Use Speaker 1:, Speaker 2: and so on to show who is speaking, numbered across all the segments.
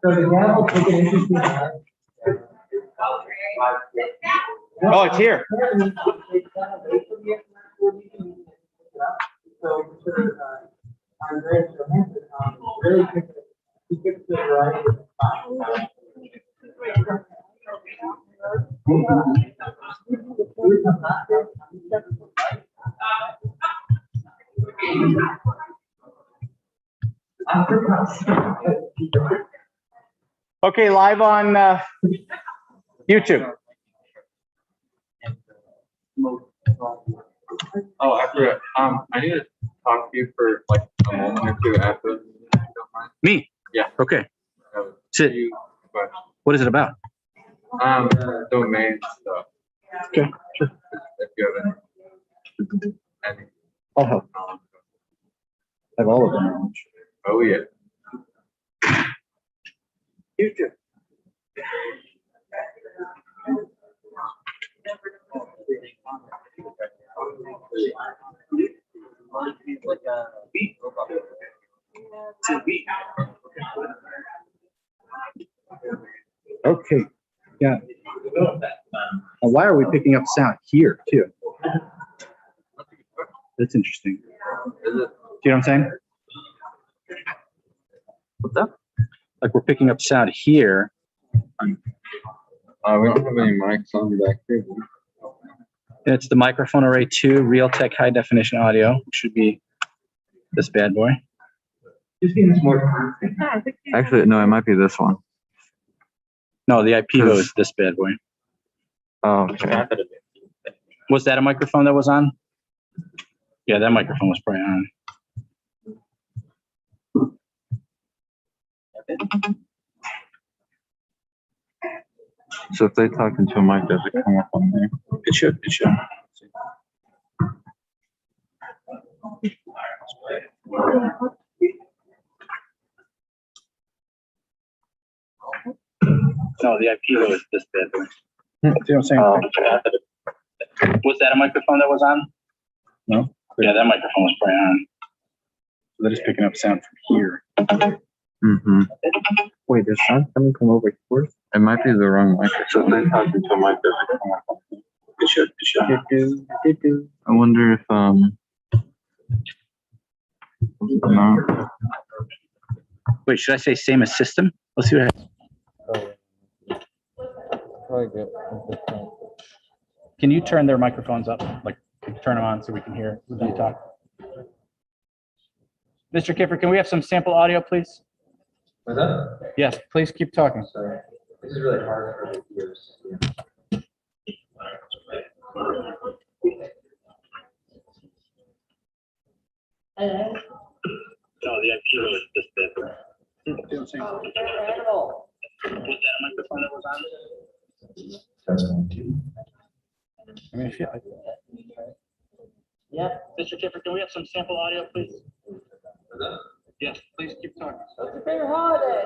Speaker 1: So the example, take an interesting.
Speaker 2: Oh, it's here. Okay, live on YouTube.
Speaker 3: Oh, after I need to talk to you for like a moment or two after. If you don't mind.
Speaker 2: Me?
Speaker 3: Yeah.
Speaker 2: Okay. Sit.
Speaker 3: But,
Speaker 2: What is it about?
Speaker 3: domain stuff.
Speaker 2: Okay. Sure.
Speaker 3: If you have any.
Speaker 2: I'll help. I have all of them.
Speaker 3: Oh yeah.
Speaker 2: YouTube. Okay. Yeah. Why are we picking up sound here too? That's interesting.
Speaker 3: Is it?
Speaker 2: Do you know what I'm saying? What's up? Like we're picking up sound here.
Speaker 3: We don't have any mics on back here.
Speaker 2: And it's the microphone array 2, Realtek high definition audio. It should be this bad boy.
Speaker 1: Just means more.
Speaker 3: Actually, no, it might be this one.
Speaker 2: No, the IP is this bad boy.
Speaker 3: Oh, okay.
Speaker 2: Was that a microphone that was on? Yeah, that microphone was probably on.
Speaker 3: So if they talk into a mic, does it come up on there?
Speaker 2: It should. It should. No, the IP was this bad boy. See what I'm saying? Was that a microphone that was on? No. Yeah, that microphone was probably on. So they're just picking up sound from here.
Speaker 3: Mm-hmm.
Speaker 4: Wait, there's sound coming from over here?
Speaker 3: It might be the wrong mic. So if they talk into a mic, does it come up on there?
Speaker 2: It should. It should.
Speaker 3: I wonder if
Speaker 2: Wait, should I say same as system? Let's see what happens.
Speaker 4: Probably good.
Speaker 2: Can you turn their microphones up? Like, turn them on so we can hear when you talk. Mr. Kiffer, can we have some sample audio, please?
Speaker 4: What's that?
Speaker 2: Yes, please keep talking.
Speaker 4: Sorry. This is really hard for the ears.
Speaker 2: No, the IP was this bad. Was that a microphone that was on?
Speaker 4: Test 1, 2.
Speaker 2: I mean, I feel like. Yeah. Mr. Kiffer, can we have some sample audio, please? Yes, please keep talking.
Speaker 5: What's your favorite holiday?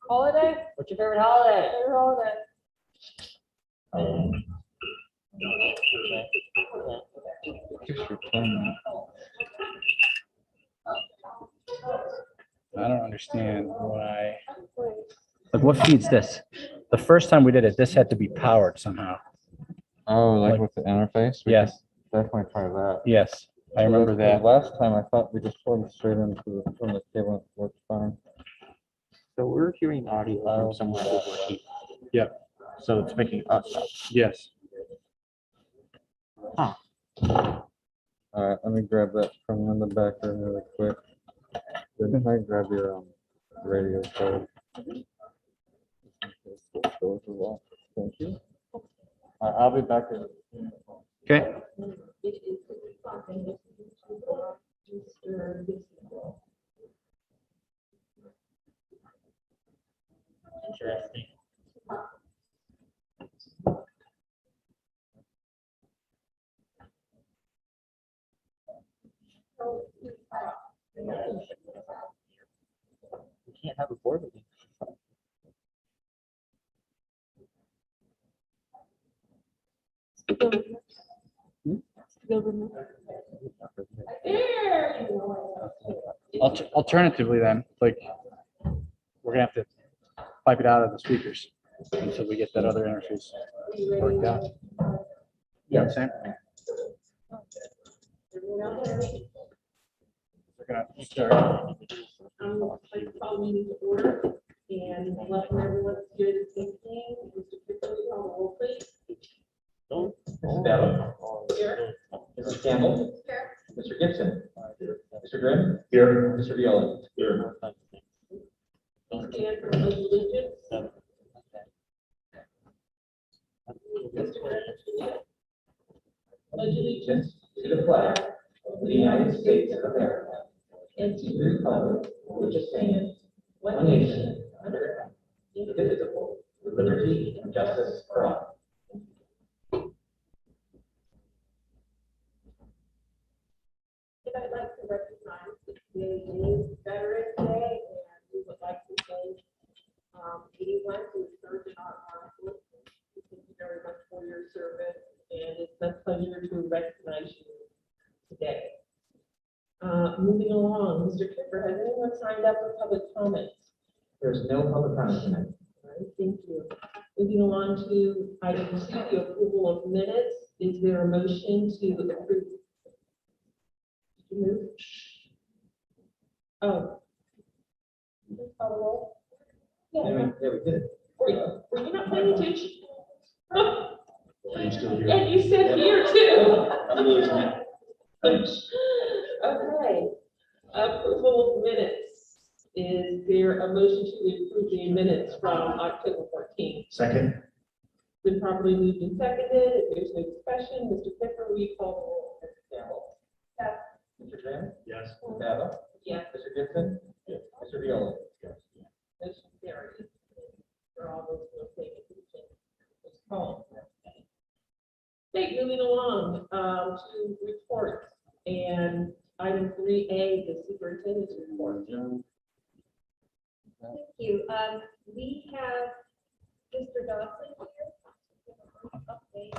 Speaker 5: Holiday? What's your favorite holiday? Favorite holiday.
Speaker 2: I don't understand why. Like, what feeds this? The first time we did it, this had to be powered somehow.
Speaker 3: oh,
Speaker 2: Like-
Speaker 3: with the interface?
Speaker 2: Yes,
Speaker 3: Definitely try that.
Speaker 2: yes, I remember that.
Speaker 3: Last time I thought we just plugged straight into from the cable, it worked fine.
Speaker 6: So we're hearing audio from somewhere over here.
Speaker 2: Yeah.
Speaker 6: So it's picking us up.
Speaker 2: Yes.
Speaker 3: All right, let me grab that from in the back room really quick. Then I grab your radio card. Thank you. I'll be back in.
Speaker 2: Okay.
Speaker 6: Interesting. We can't have a board meeting.
Speaker 5: There.
Speaker 2: Alternatively, then, like, we're gonna have to pipe it out of the speakers until we get that other interface worked out. You know what I'm saying? We're gonna start.
Speaker 5: Like calling you to order and letting everyone hear the same thing. Mr. Pickle, you on the roll, please.
Speaker 4: Mrs. Dowd.
Speaker 5: Here.
Speaker 4: Mrs. Campbell.
Speaker 5: Here.
Speaker 4: Mr. Gibson. Mr. Grimm. Here. Mr. Viola. Here.
Speaker 5: Stand for the pledge of allegiance. Mr. Grimm. Pledge allegiance
Speaker 4: To the flag of the United States of America
Speaker 5: and
Speaker 4: and
Speaker 5: to
Speaker 4: to the republic which stands one nation under God, indivisible, with liberty and justice for all.
Speaker 5: And I'd like to recognize that today is Veterans Day, and we would like to thank anyone who served in our armed forces. Thank you very much for your service, and it's a pleasure to recognize you today. Moving along, Mr. Kipper, has anyone signed up for public comments?
Speaker 4: There's no public comment tonight.
Speaker 5: All right, thank you. Moving along to item 2, the approval of minutes. Is there a motion to approve? Did you move? Oh. Did you call the roll? Yeah.
Speaker 4: Yeah, we did.
Speaker 5: Were you not paying attention?
Speaker 4: Are you still here?
Speaker 5: And you said here too.
Speaker 4: Thanks.
Speaker 5: Okay. Approval of minutes. Is there a motion to approve the minutes from October 14th?
Speaker 4: Second.
Speaker 5: Been properly moved and seconded. If there's no discussion, Mr. Pepper, will you call the roll?
Speaker 4: Mrs. Campbell.
Speaker 5: Yes.
Speaker 4: Mr. Grimm.
Speaker 2: Yes.
Speaker 4: Mrs. Dowd.
Speaker 5: Yes.
Speaker 4: Mr. Gibson. Yes. Mr. Viola. Yes.
Speaker 5: Motion carries. For all those who have taken attention. It's called. Okay, moving along to reports, and item 3A, the superintendent's report.
Speaker 7: Thank you. We have Mr. Dawson here. Update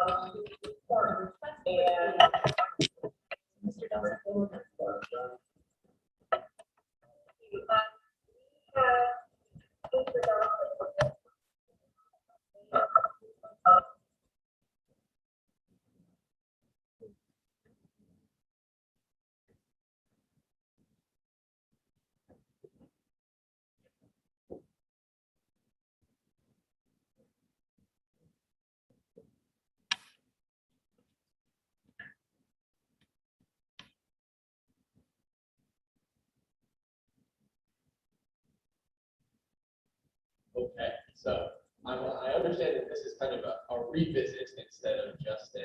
Speaker 7: of the report. And Mr. Dawson. Go ahead. We have Mr. Dawson.
Speaker 8: Okay, so I understand that this is kind of a revisit instead of just a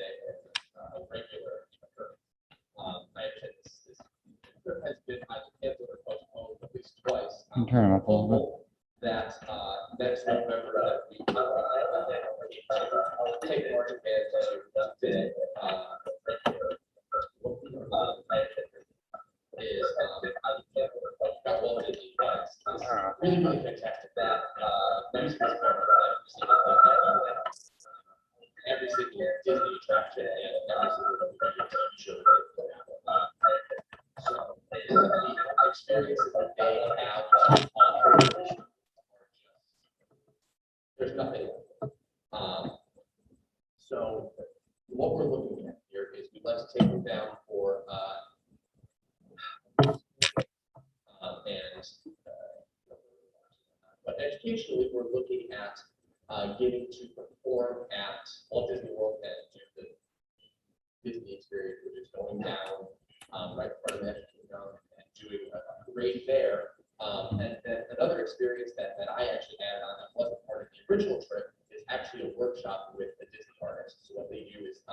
Speaker 8: regular occurrence. I understand this has been either canceled or postponed at least twice.
Speaker 3: Can you turn it up a little bit?
Speaker 8: Hopeful that next November that we take more advantage of the is got well into the really fantastic that next week's every single Disney attraction and every single TV show. So the experiences that they have on television, there's nothing. So what we're looking at here is we'd like to take them down for but educationally, we're looking at getting to perform at Walt Disney World and do the Disney experience, which is going down right in front of the Magic Kingdom and doing a parade there. And then another experience that I actually added on that wasn't part of the original trip is actually a workshop with the Disney artists. So what they do is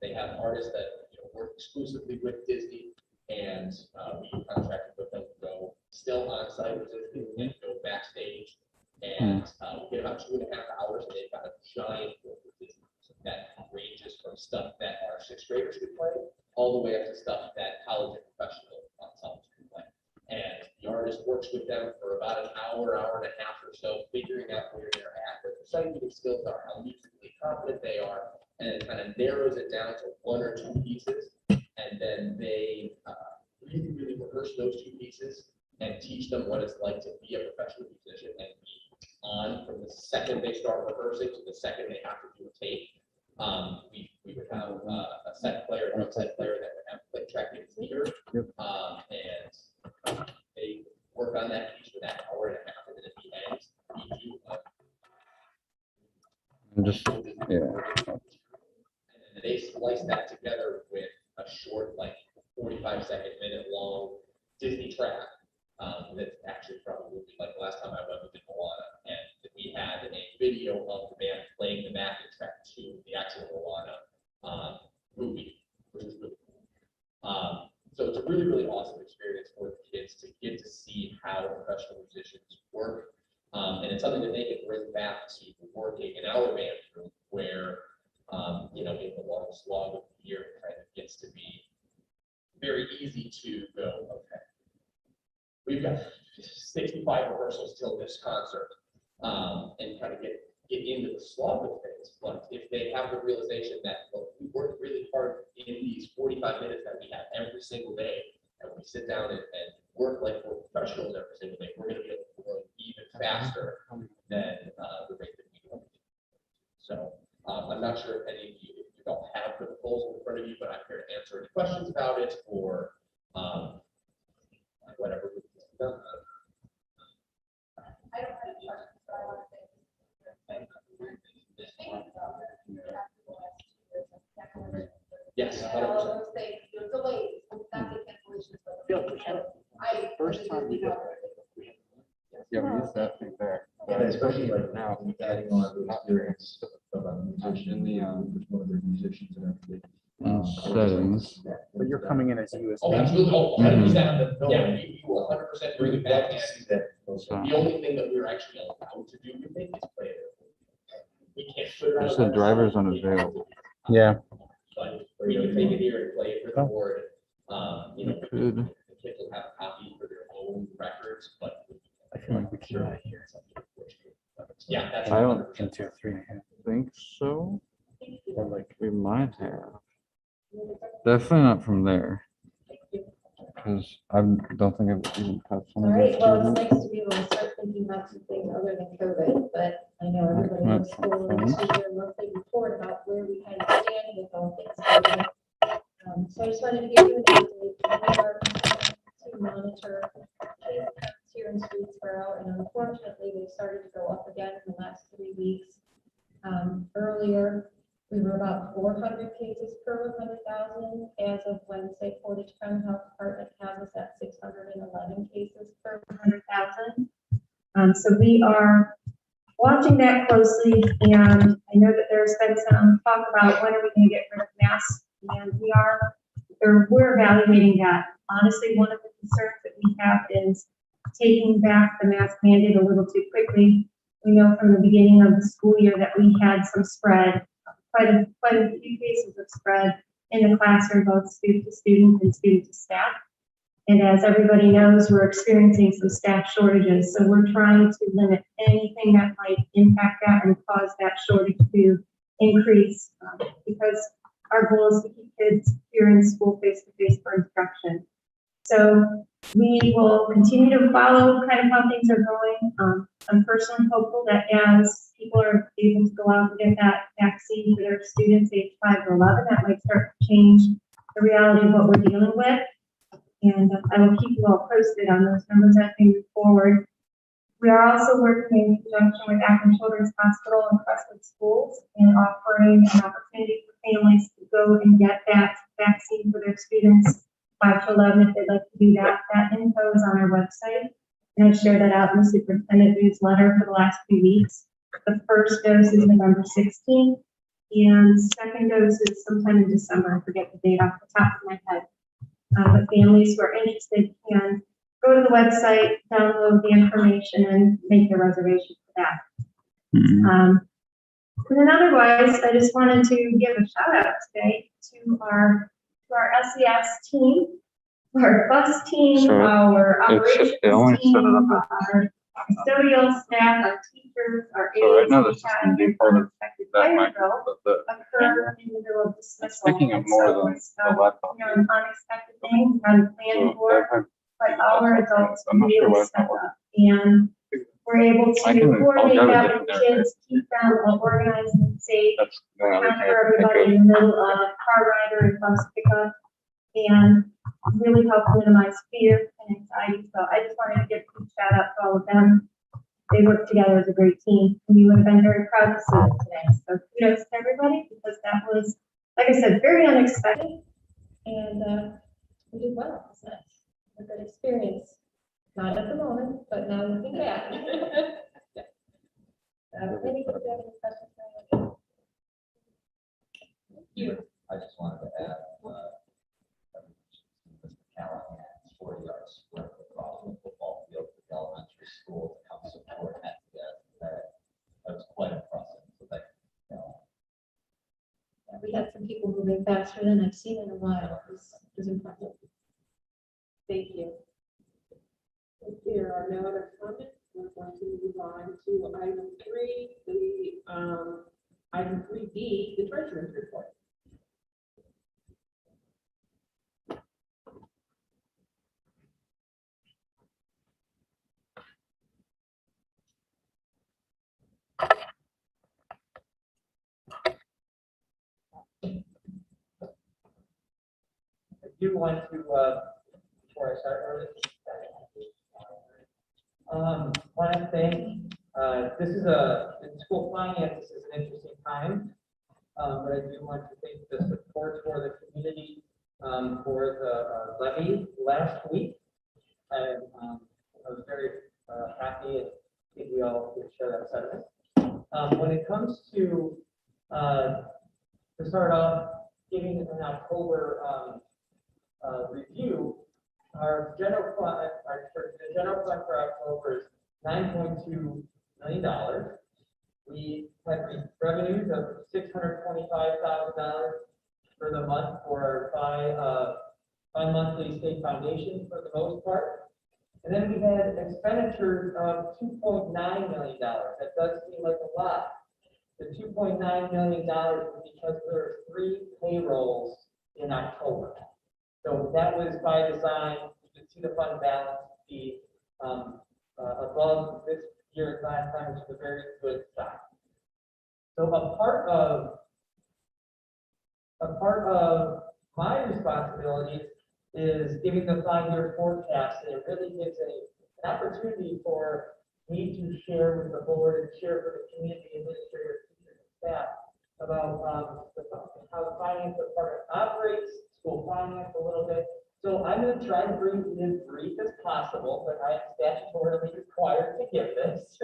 Speaker 8: they have artists that work exclusively with Disney, and we contracted with them to go still on site with Disney and go backstage. And we get about 2.5 hours, and they've got a giant board with Disney that ranges from stuff that our 6th graders could play all the way up to stuff that college and professional ensembles can play. And the artist works with them for about an hour, hour and a half or so, figuring out where they're at, what their scientific skills are, how musically competent they are, and it kind of narrows it down to 1 or 2 pieces. And then they really rehearse those 2 pieces and teach them what it's like to be a professional musician and be on from the second they start rehearsing to the second they have to do a take. We would have a set player, drum set player that would have click track in his ear. And they work on that piece for that hour and a half, and then at the end, we do
Speaker 3: Just, yeah.
Speaker 8: and they splice that together with a short, like 45-second, minute-long Disney track. That's actually probably like the last time I went with Moana, and we had a video of the band playing the backing track to the actual Moana movie, which was really cool. So it's a really awesome experience for the kids to get to see how professional musicians work, and it's something that they can bring back to working in our band room, where you know, in the long slog of the year, it kind of gets to be very easy to go, okay, we've got 65 rehearsals till this concert, and kind of get into the slog of things. But if they have the realization that, look, we work really hard in these 45 minutes that we have every single day, and we sit down and work like we're professionals every single day, we're going to be able to grow even faster than the rate that we do. So I'm not sure if any of you, if you don't have the proposal in front of you, but I'm here to answer any questions about it, or whatever.
Speaker 7: I don't have any questions, but I want to say.
Speaker 8: Yes.
Speaker 7: And all of those things, there's delays, not the cancellations, but I.
Speaker 6: First time we did it.
Speaker 3: Yeah, we used that thing there.
Speaker 1: Yeah, especially like
Speaker 3: now,
Speaker 1: adding on the
Speaker 3: not
Speaker 1: experience of a musician,
Speaker 3: in the,
Speaker 1: with one of their musicians and everything.
Speaker 3: settings.
Speaker 6: But you're coming in as USB.
Speaker 8: Oh, absolutely. Oh, 100%.
Speaker 1: Mhm.
Speaker 8: Yeah, we will 100% bring it back. And
Speaker 3: So,
Speaker 8: the only thing that we're actually allowed to do with it is play it. We can't put it on.
Speaker 3: It
Speaker 8: a
Speaker 3: said
Speaker 8: website.
Speaker 3: drivers unavailable.
Speaker 6: Yeah.
Speaker 8: But we can take it here and play it for the
Speaker 6: Oh.
Speaker 8: board. You know,
Speaker 3: Could.
Speaker 8: the kids will have copies for their own records, but.
Speaker 6: I feel like we can do that here.
Speaker 8: Yeah, that's.
Speaker 3: I don't
Speaker 8: 100%.
Speaker 6: Into 3.5.
Speaker 3: Think so.
Speaker 6: Or like,
Speaker 3: We might have. Definitely not from there. Because I don't think I've even touched
Speaker 7: All
Speaker 3: one of
Speaker 7: right,
Speaker 3: those.
Speaker 7: well, it's
Speaker 3: cables.
Speaker 7: nice to be able to start thinking about some things other than COVID, but I know everybody in the school needs to do a monthly report about where we kind of stand with all things COVID. So I just wanted to give you an update. We are to monitor case counts here in Streetsboro, and unfortunately, they started to go up again in the last 3 weeks. Earlier, we were about 400 cases per 100,000. As of Wednesday, Portage County Health Department has us at 611 cases per 100,000. So we are watching that closely, and I know that there's been some talk about when are we going to get rid of masks, and we're evaluating that. Honestly, one of the concerns that we have is taking back the mask mandate a little too quickly. We know from the beginning of the school year that we had some spread, quite a few cases of spread in the classroom, both student to student and student to staff. And as everybody knows, we're experiencing some staff shortages. So we're trying to limit anything that might impact that and cause that shortage to increase, because our goal is to keep kids here in school face-to-face for instruction. So we will continue to follow kind of how things are going. I'm personally hopeful that as people are able to go out and get that vaccine for their students age 5 to 11, that might start to change the reality of what we're dealing with. And I will keep you all posted on those numbers as we move forward. We are also working in conjunction with Akron Children's Hospital and Crestwood Schools and offering an opportunity for families to go and get that vaccine for their students 5 to 11 if they'd like to do that. That info is on our website, and I share that out in the superintendent newsletter for the last few weeks. The first dose is November 16th, and second dose is sometime in December. I forget the date off the top of my head. But families who are interested can go to the website, download the information, and make their reservation for that. And then otherwise, I just wanted to give a shout out today to our SES team, our bus team,
Speaker 3: So
Speaker 7: our operations
Speaker 3: it only set it
Speaker 7: team,
Speaker 3: up
Speaker 7: our custodial staff, our teachers, our aides.
Speaker 3: So right now, this
Speaker 7: we've
Speaker 3: is
Speaker 7: had
Speaker 3: gonna be
Speaker 7: an
Speaker 3: part of
Speaker 7: unexpected
Speaker 3: that
Speaker 7: fire
Speaker 3: mic,
Speaker 7: drill
Speaker 3: but the
Speaker 7: occur in the middle of dismissal.
Speaker 3: Speaking of
Speaker 7: And
Speaker 3: more
Speaker 7: so
Speaker 3: than
Speaker 7: it's,
Speaker 3: the laptop.
Speaker 7: you know, an unexpected thing, not planned
Speaker 3: So
Speaker 7: for,
Speaker 3: I've had,
Speaker 7: but our adults
Speaker 3: I'm not sure
Speaker 7: really
Speaker 3: why it's
Speaker 7: step
Speaker 3: not working.
Speaker 7: up. And we're able
Speaker 3: I
Speaker 7: to
Speaker 3: can- I'll
Speaker 7: coordinate
Speaker 3: grab a
Speaker 7: that
Speaker 3: different
Speaker 7: with
Speaker 3: area.
Speaker 7: kids, keep them organized and safe.
Speaker 3: That's the only
Speaker 7: Account
Speaker 3: thing
Speaker 7: for
Speaker 3: I can
Speaker 7: everybody
Speaker 3: think
Speaker 7: in the middle of car rider and bus pickup, and really help minimize fear and anxiety. So I just wanted to give a shout out to all of them. They work together as a great team, and you would have been very proud to see them today. So kudos to everybody, because that was, like I said, very unexpected, and we did well. It's a good experience. Not at the moment, but now looking back. Maybe if you have any questions for me.
Speaker 4: I just wanted to add, Mr. Callahan's 40-yard sprint across the football field for the elementary school to come support that. That was quite impressive. So thank you.
Speaker 7: Yeah, we had some people moving faster than I've seen in a while. It was impressive.
Speaker 5: Thank you. If there are no other comments, we're going to move on to item 3, item 3B, the treasurer's report.
Speaker 6: I do want to, before I start, want to thank, this is in school finance, this is an interesting time. But I do want to thank the support for the community, for the levy last week. I was very happy, and I think we all would share that sentiment. When it comes to start off, giving an October review, our general fund, the general fund for October is $9.2 million. We had revenues of $625,000 for the month for our bi-monthly state foundation for the most part. And then we had expenditures of $2.9 million. That does seem like a lot. The $2.9 million is because there are 3 payrolls in October. So that was by design. You can see the fund balance be above this year and last time, which is a very good sign. So a part of my responsibility is giving the 5-year forecast, and it really gives an opportunity for me to share with the board and share with the community administrators, teachers, and staff about how the finance department operates, school finance a little bit. So I'm going to try to bring it as brief as possible, but I am statutorily required to give this.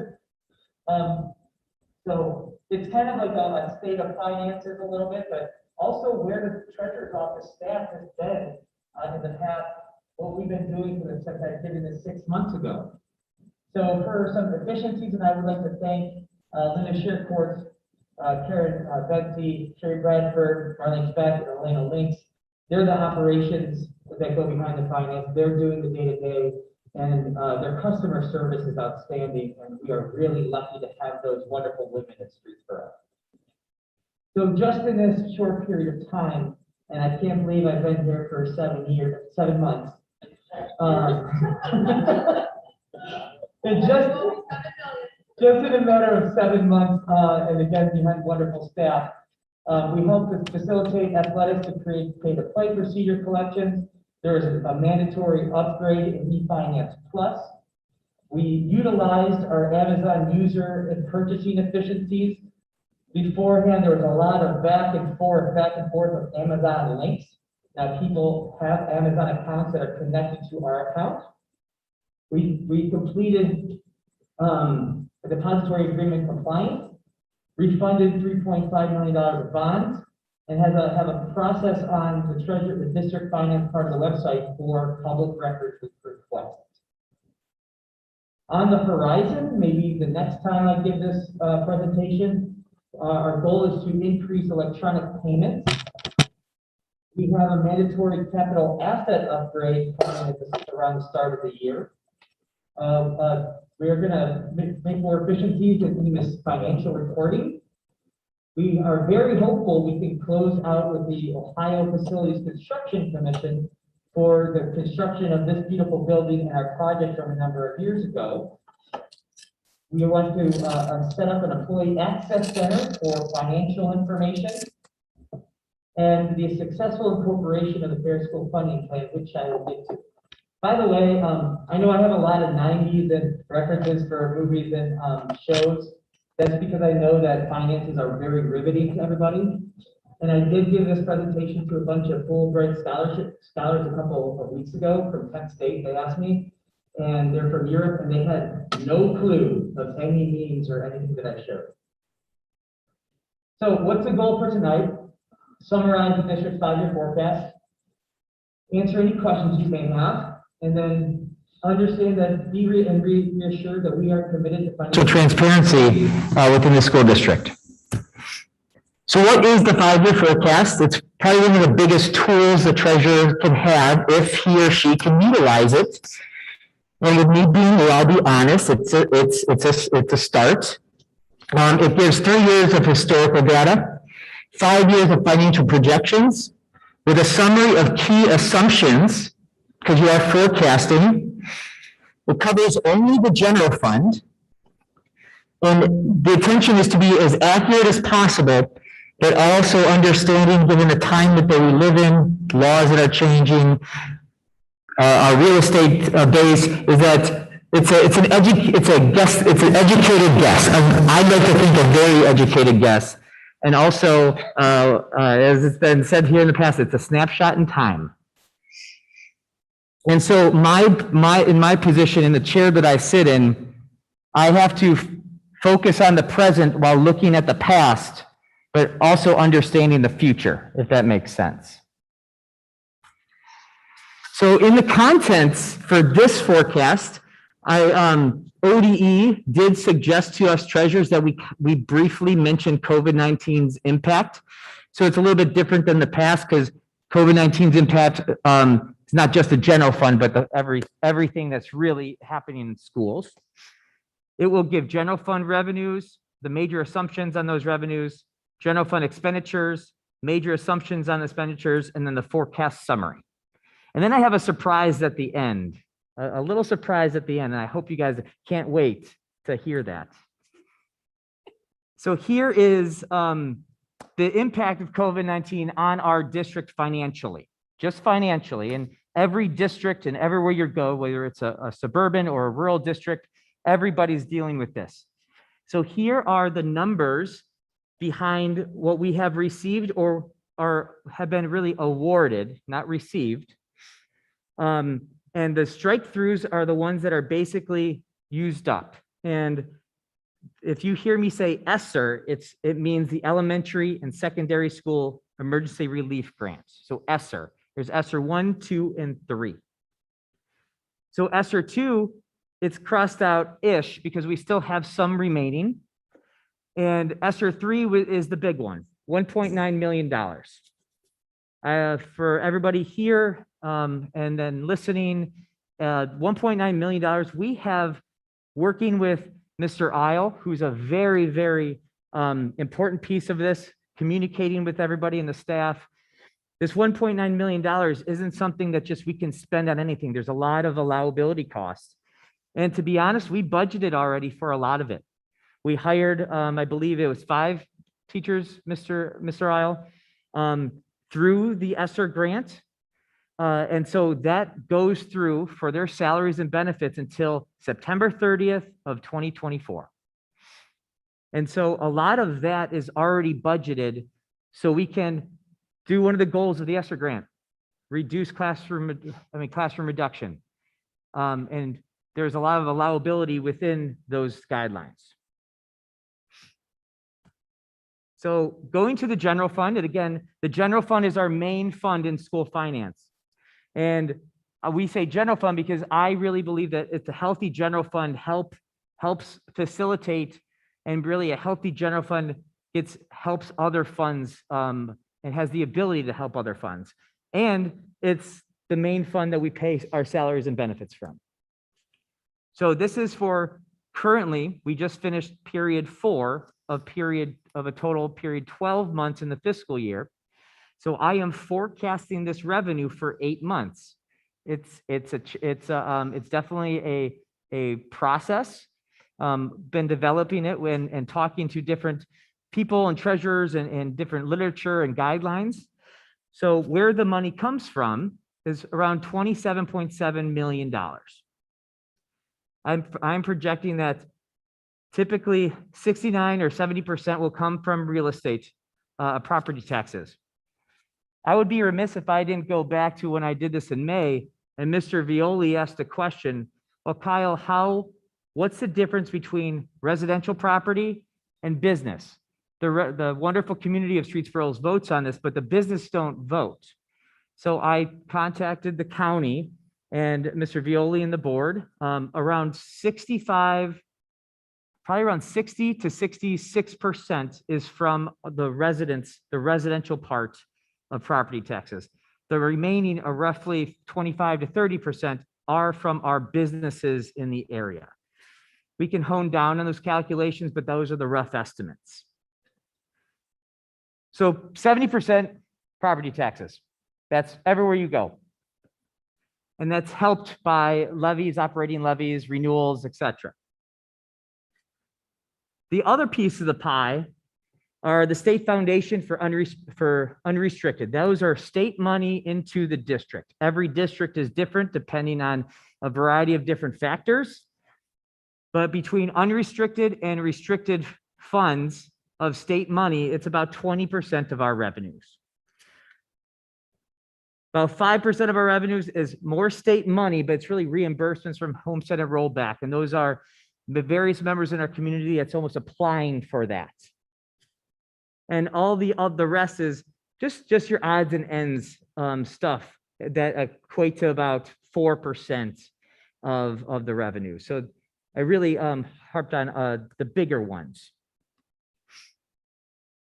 Speaker 6: So it's kind of like a state of finances a little bit, but also where the treasurer's office staff has been in the past, what we've been doing for the since I've given this 6 months ago. So for some efficiencies, and I would like to thank Linda Shearcourt, Karen Betsy, Sherry Bradford, Marlene Speck, and Elena Links. They're the operations that go behind the finance. They're doing the day-to-day, and their customer service is outstanding, and we are really lucky to have those wonderful women at Streets for Us. So just in this short period of time, and I can't believe I've been here for 7 months. And just in a matter of 7 months, and again, behind wonderful staff, we hope to facilitate athletics to create pay-to-play procedure collections. There is a mandatory upgrade in eFinance Plus. We utilized our Amazon user and purchasing efficiencies. Beforehand, there was a lot of back and forth of Amazon links. Now people have Amazon accounts that are connected to our account. We completed a depository agreement compliance, refunded $3.5 million of bonds, and have a process on the district finance part of the website for public records requests. On the horizon, maybe the next time I give this presentation, our goal is to increase electronic payments. We have a mandatory capital asset upgrade coming around the start of the year. We are gonna make more efficiencies in this financial reporting. We are very hopeful we can close out with the Ohio Facilities Construction Commission for the construction of this beautiful building and our project from a number of years ago. We want to set up an employee access center for financial information and the successful incorporation of the Fair School Funding Plan, which I will get to. By the way, I know I have a lot of 90s and references for movies and shows. That's because I know that finances are very riveting to everybody. And I did give this presentation to a bunch of Fulbright scholars a couple of weeks ago from Penn State. They asked me, and they're from Europe, and they had no clue of any memes or anything that I showed. So what's the goal for tonight? Summarize the district's 5-year forecast, answer any questions you may have, and then understand that be reassured that we are committed to financial
Speaker 9: transparency within the school district. So what is the 5-year forecast? It's probably one of the biggest tools the treasurer can have if he or she can utilize it. And with me being here, I'll be honest, it's a start. It gives 3 years of historical data, 5 years of financial projections, with a summary of key assumptions, because you are forecasting. It covers only the general fund. And the intention is to be as accurate as possible, but also understanding, given the time that we live in, laws that are changing, our real estate base, is that it's an educated guess. I'd like to think a very educated guess. And also, as it's been said here in the past, it's a snapshot in time. And so in my position, in the chair that I sit in, I have to focus on the present while looking at the past, but also understanding the future, if that makes sense. So in the contents for this forecast, ODE did suggest to us treasurers that we briefly mentioned COVID-19's impact. So it's a little bit different than the past because COVID-19's impact is not just the general fund, but everything that's really happening in schools. It will give general fund revenues, the major assumptions on those revenues, general fund expenditures, major assumptions on expenditures, and then the forecast summary. And then I have a surprise at the end, a little surprise at the end, and I hope you guys can't wait to hear that. So here is the impact of COVID-19 on our district financially, just financially. And every district and everywhere you go, whether it's a suburban or a rural district, everybody's dealing with this. So here are the numbers behind what we have received or have been really awarded, not received. And the strike-throughs are the ones that are basically used up. And if you hear me say ESSER, it means the Elementary and Secondary School Emergency Relief Grants. So ESSER, there's ESSER 1, 2, and 3. So ESSER 2, it's crossed out-ish because we still have some remaining. And ESSER 3 is the big one, $1.9 million. For everybody here and then listening, $1.9 million, we have working with Mr. Isle, who's a very, very important piece of this, communicating with everybody in the staff. This $1.9 million isn't something that just we can spend on anything. There's a lot of allowability costs. And to be honest, we budgeted already for a lot of it. We hired, I believe it was 5 teachers, Mr. Isle, through the ESSER grant. And so that goes through for their salaries and benefits until September 30th of 2024. And so a lot of that is already budgeted so we can do one of the goals of the ESSER grant, reduce classroom reduction. And there's a lot of allowability within those guidelines. So going to the general fund, and again, the general fund is our main fund in school finance. And we say general fund because I really believe that it's a healthy general fund helps facilitate, and really a healthy general fund helps other funds and has the ability to help other funds. And it's the main fund that we pay our salaries and benefits from. So this is for currently, we just finished period 4 of a total period 12 months in the fiscal year. So I am forecasting this revenue for 8 months. It's definitely a process. Been developing it and talking to different people and treasurers and different literature and guidelines. So where the money comes from is around $27.7 million. I'm projecting that typically 69 or 70% will come from real estate, property taxes. I would be remiss if I didn't go back to when I did this in May and Mr. Violi asked the question, well, Kyle, what's the difference between residential property and business? The wonderful community of Streetsboro votes on this, but the business don't vote. So I contacted the county and Mr. Violi and the board, around 60 to 66% is from the residential part of property taxes. The remaining are roughly 25 to 30% are from our businesses in the area. We can hone down on those calculations, but those are the rough estimates. So 70% property taxes. That's everywhere you go. And that's helped by levies, operating levies, renewals, etc. The other piece of the pie are the state foundation for unrestricted. Those are state money into the district. Every district is different depending on a variety of different factors. But between unrestricted and restricted funds of state money, it's about 20% of our revenues. About 5% of our revenues is more state money, but it's really reimbursements from homestead and rollback. And those are the various members in our community that's almost applying for that. And all the rest is just your odds and ends stuff that equate to about 4% of the revenue. So I really harped on the bigger ones.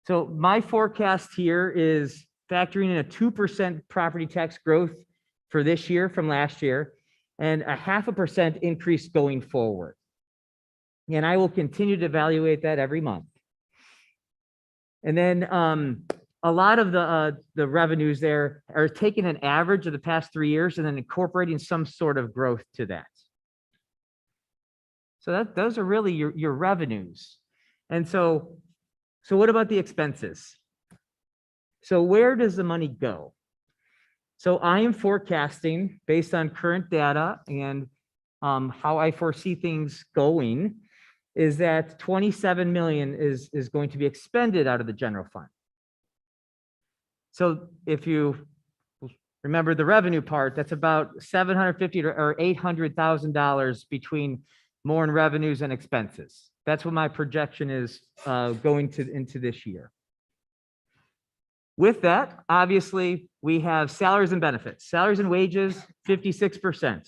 Speaker 9: So my forecast here is factoring in a 2% property tax growth for this year from last year and a 0.5% increase going forward. And I will continue to evaluate that every month. And then a lot of the revenues there are taking an average of the past 3 years and then incorporating some sort of growth to that. So those are really your revenues. And so what about the expenses? So where does the money go? So I am forecasting based on current data and how I foresee things going is that 27 million is going to be expended out of the general fund. So if you remember the revenue part, that's about $750,000 or $800,000 between more in revenues and expenses. That's what my projection is going into this year. With that, obviously, we have salaries and benefits. Salaries and wages, 56%.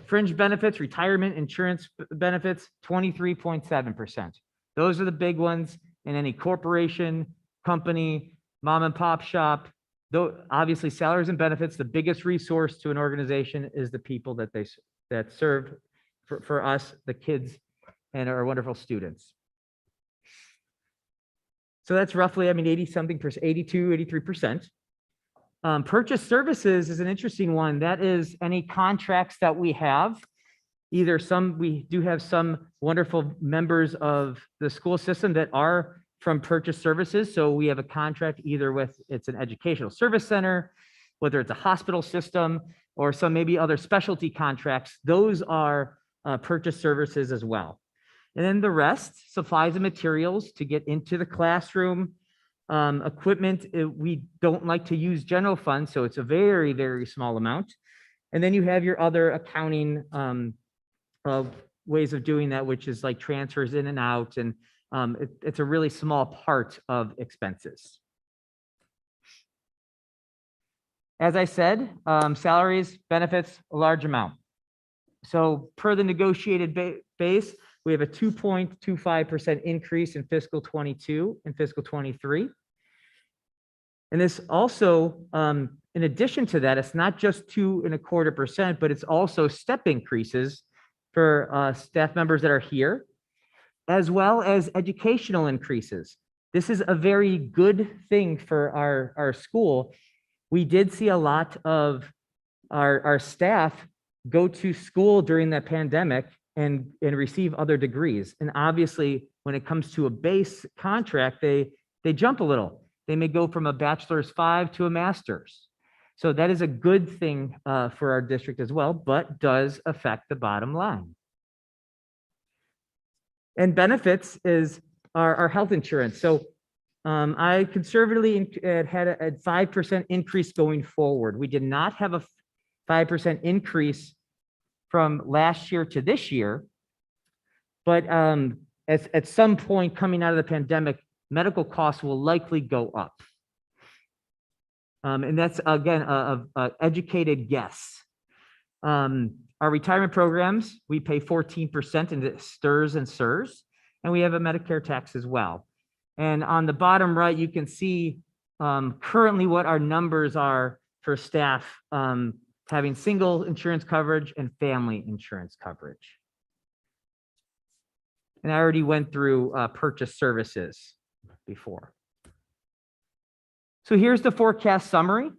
Speaker 9: Fringe benefits, retirement, insurance benefits, 23.7%. Those are the big ones in any corporation, company, mom and pop shop. Though obviously salaries and benefits, the biggest resource to an organization is the people that serve for us, the kids and our wonderful students. So that's roughly, 82, 83%. Purchase services is an interesting one. That is any contracts that we have. We do have some wonderful members of the school system that are from purchase services. So we have a contract either with, it's an educational service center, whether it's a hospital system or some maybe other specialty contracts. Those are purchase services as well. And then the rest, supplies and materials to get into the classroom. Equipment, we don't like to use general funds, so it's a very, very small amount. And then you have your other accounting ways of doing that, which is like transfers in and out, and it's a really small part of expenses. As I said, salaries, benefits, a large amount. So per the negotiated base, we have a 2.25% increase in fiscal 22 and fiscal 23. And this also, in addition to that, it's not just 2.25%, but it's also step increases for staff members that are here, as well as educational increases. This is a very good thing for our school. We did see a lot of our staff go to school during the pandemic and receive other degrees. And obviously, when it comes to a base contract, they jump a little. They may go from a bachelor's 5 to a master's. So that is a good thing for our district as well, but does affect the bottom line. And benefits is our health insurance. So I conservatively had a 5% increase going forward. We did not have a 5% increase from last year to this year. But at some point coming out of the pandemic, medical costs will likely go up. And that's, again, a educated guess. Our retirement programs, we pay 14% into STIRS and SIRS, and we have a Medicare tax as well. And on the bottom right, you can see currently what our numbers are for staff having single insurance coverage and family insurance coverage. And I already went through purchase services before. So here's the forecast summary.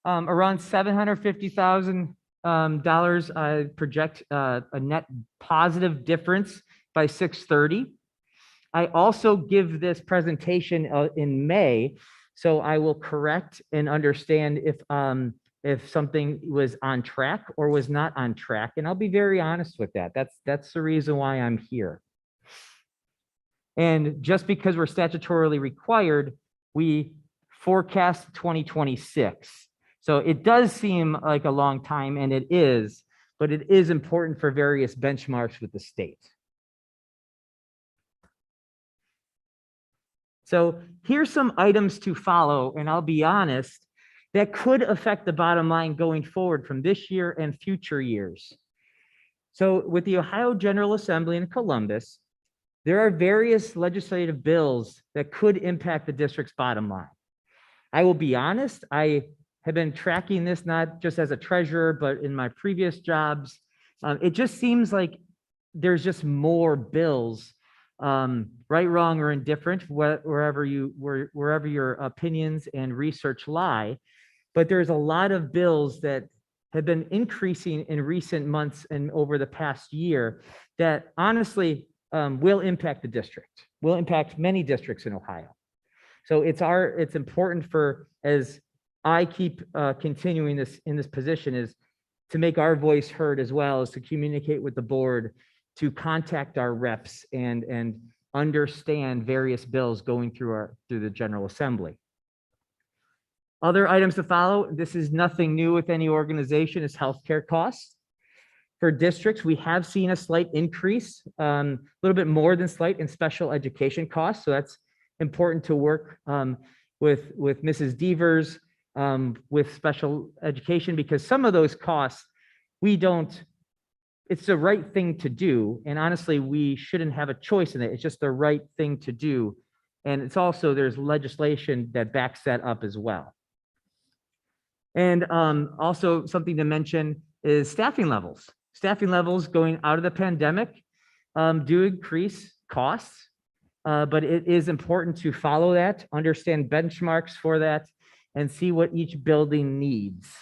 Speaker 9: Around $750,000, I project a net positive difference by 6/30. I also give this presentation in May, so I will correct and understand if something was on track or was not on track, and I'll be very honest with that. That's the reason why I'm here. And just because we're statutorily required, we forecast 2026. So it does seem like a long time, and it is, but it is important for various benchmarks with the state. So here's some items to follow, and I'll be honest, that could affect the bottom line going forward from this year and future years. So with the Ohio General Assembly in Columbus, there are various legislative bills that could impact the district's bottom line. I will be honest, I have been tracking this not just as a treasurer, but in my previous jobs. It just seems like there's just more bills, right, wrong, or indifferent, wherever your opinions and research lie. But there's a lot of bills that have been increasing in recent months and over the past year that honestly will impact the district, will impact many districts in Ohio. So it's important for, as I keep continuing this in this position, is to make our voice heard, as well as to communicate with the board, to contact our reps and understand various bills going through the General Assembly. Other items to follow, this is nothing new with any organization, is healthcare costs. For districts, we have seen a slight increase, a little bit more than slight, in special education costs. So that's important to work with Mrs. Devers with special education, because some of those costs, it's the right thing to do. And honestly, we shouldn't have a choice in it. It's just the right thing to do. And it's also, there's legislation that backs that up as well. And also something to mention is staffing levels. Staffing levels going out of the pandemic do increase costs, but it is important to follow that, understand benchmarks for that, and see what each building needs,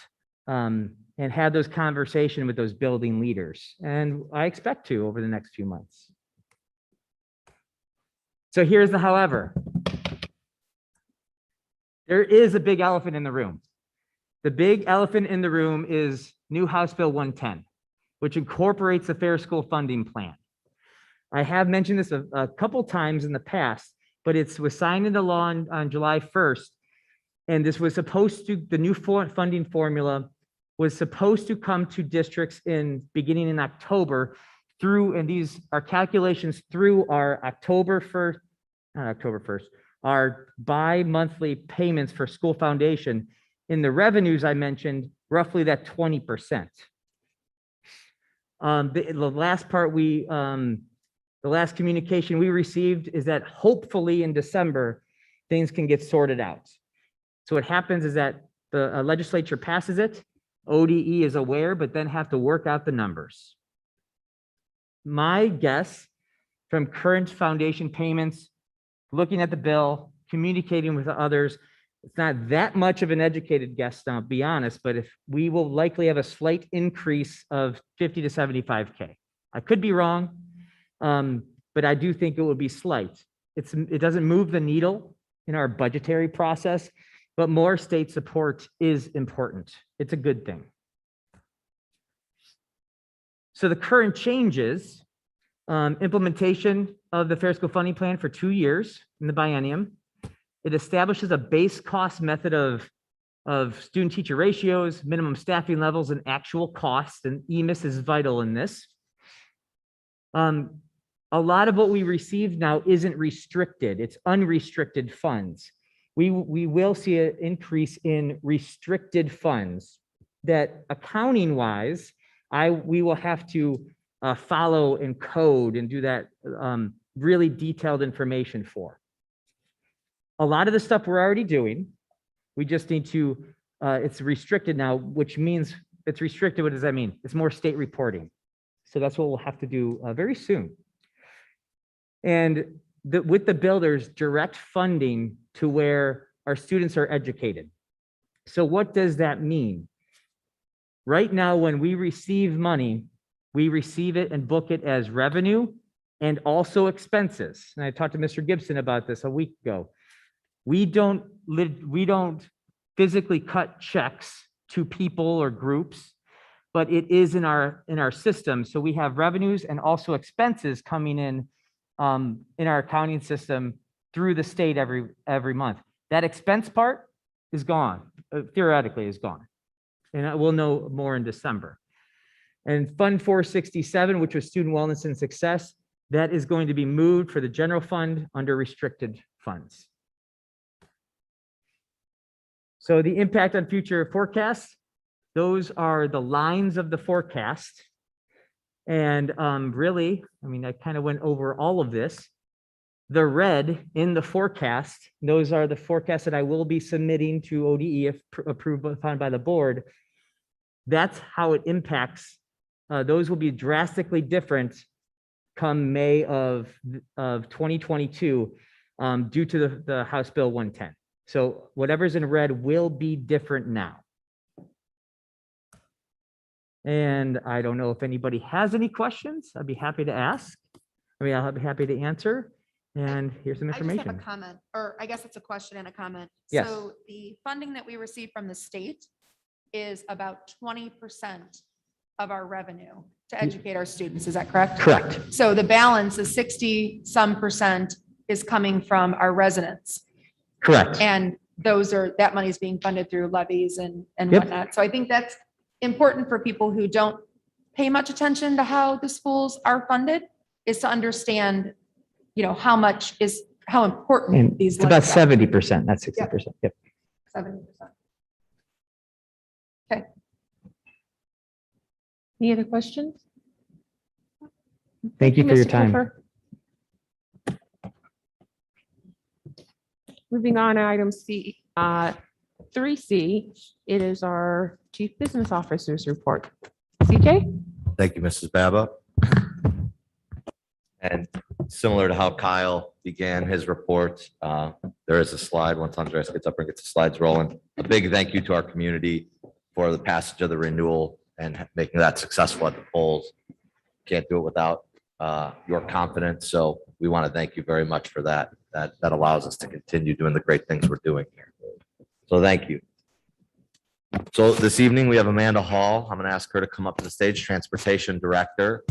Speaker 9: and have those conversations with those building leaders. And I expect to over the next few months. So here's the however. There is a big elephant in the room. The big elephant in the room is new House Bill 110, which incorporates the Fair School Funding Plan. I have mentioned this a couple times in the past, but it was signed into law on July 1st. And this was supposed to, the new funding formula was supposed to come to districts beginning in October through, and these are calculations through our our bi-monthly payments for school foundation. In the revenues I mentioned, roughly that 20%. The last part the last communication we received is that hopefully in December, things can get sorted out.
Speaker 10: So what happens is that the legislature passes it, ODE is aware, but then have to work out the numbers. My guess from current foundation payments, looking at the bill, communicating with others, it's not that much of an educated guess, I'll be honest, but if we will likely have a slight increase of 50 to 75K. I could be wrong, but I do think it will be slight. It doesn't move the needle in our budgetary process, but more state support is important. It's a good thing. So the current changes, implementation of the Fair School Funding Plan for 2 years in the biennium. It establishes a base cost method of student-teacher ratios, minimum staffing levels, and actual costs, and EMIS is vital in this. A lot of what we receive now isn't restricted, it's unrestricted funds. We will see an increase in restricted funds that accounting-wise, we will have to follow and code and do that really detailed information for. A lot of the stuff we're already doing, we just need to, it's restricted now, which means it's restricted. What does that mean? It's more state reporting. So that's what we'll have to do very soon. And with the bill, there's direct funding to where our students are educated. So what does that mean? Right now, when we receive money, we receive it and book it as revenue and also expenses. And I talked to Mr. Gibson about this a week ago. We don't physically cut checks to people or groups, but it is in our system. So we have revenues and also expenses coming in our accounting system through the state every month. That expense part is gone, theoretically is gone. And we'll know more in December. And Fund 467, which was Student Wellness and Success, that is going to be moved for the general fund under restricted funds. So the impact on future forecasts, those are the lines of the forecast. And really, I mean, I kind of went over all of this. The red in the forecast, those are the forecasts that I will be submitting to ODE if approved upon by the board. That's how it impacts. Those will be drastically different come May of 2022 due to the House Bill 110. So whatever's in red will be different now. And I don't know if anybody has any questions. I'd be happy to ask. I'll be happy to answer. And here's some
Speaker 11: I just have
Speaker 10: information.
Speaker 11: a comment, or I guess it's a question and a comment.
Speaker 10: Yes.
Speaker 11: So the funding that we receive from the state is about 20% of our revenue to educate our students. Is that correct?
Speaker 10: Correct.
Speaker 11: So the balance is 60% is coming from our residents.
Speaker 10: Correct.
Speaker 11: And that money is being funded through levies and
Speaker 10: Yep.
Speaker 11: whatnot. So I think that's important for people who don't pay much attention to how the schools are funded, is to understand, how important
Speaker 10: And
Speaker 11: these.
Speaker 10: it's about
Speaker 11: levies are.
Speaker 10: 70%, not 60%. Yep.
Speaker 11: 70%.
Speaker 12: Any other questions?
Speaker 10: Thank you for your
Speaker 12: Mr.
Speaker 10: time.
Speaker 12: Clifford. Moving on, item C, 3C, it is our Chief Business Officer's report. CJ?
Speaker 13: Thank you, Mrs. Baba. And similar to how Kyle began his report, there is a slide once Andres gets up and gets the slides rolling. A big thank you to our community for the passage of the renewal and making that successful at the polls. Can't do it without your confidence. So we want to thank you very much for that. That allows us to continue doing the great things we're doing here. So thank you. So this evening we have Amanda Hall. I'm going to ask her to come up to the stage, Transportation Director.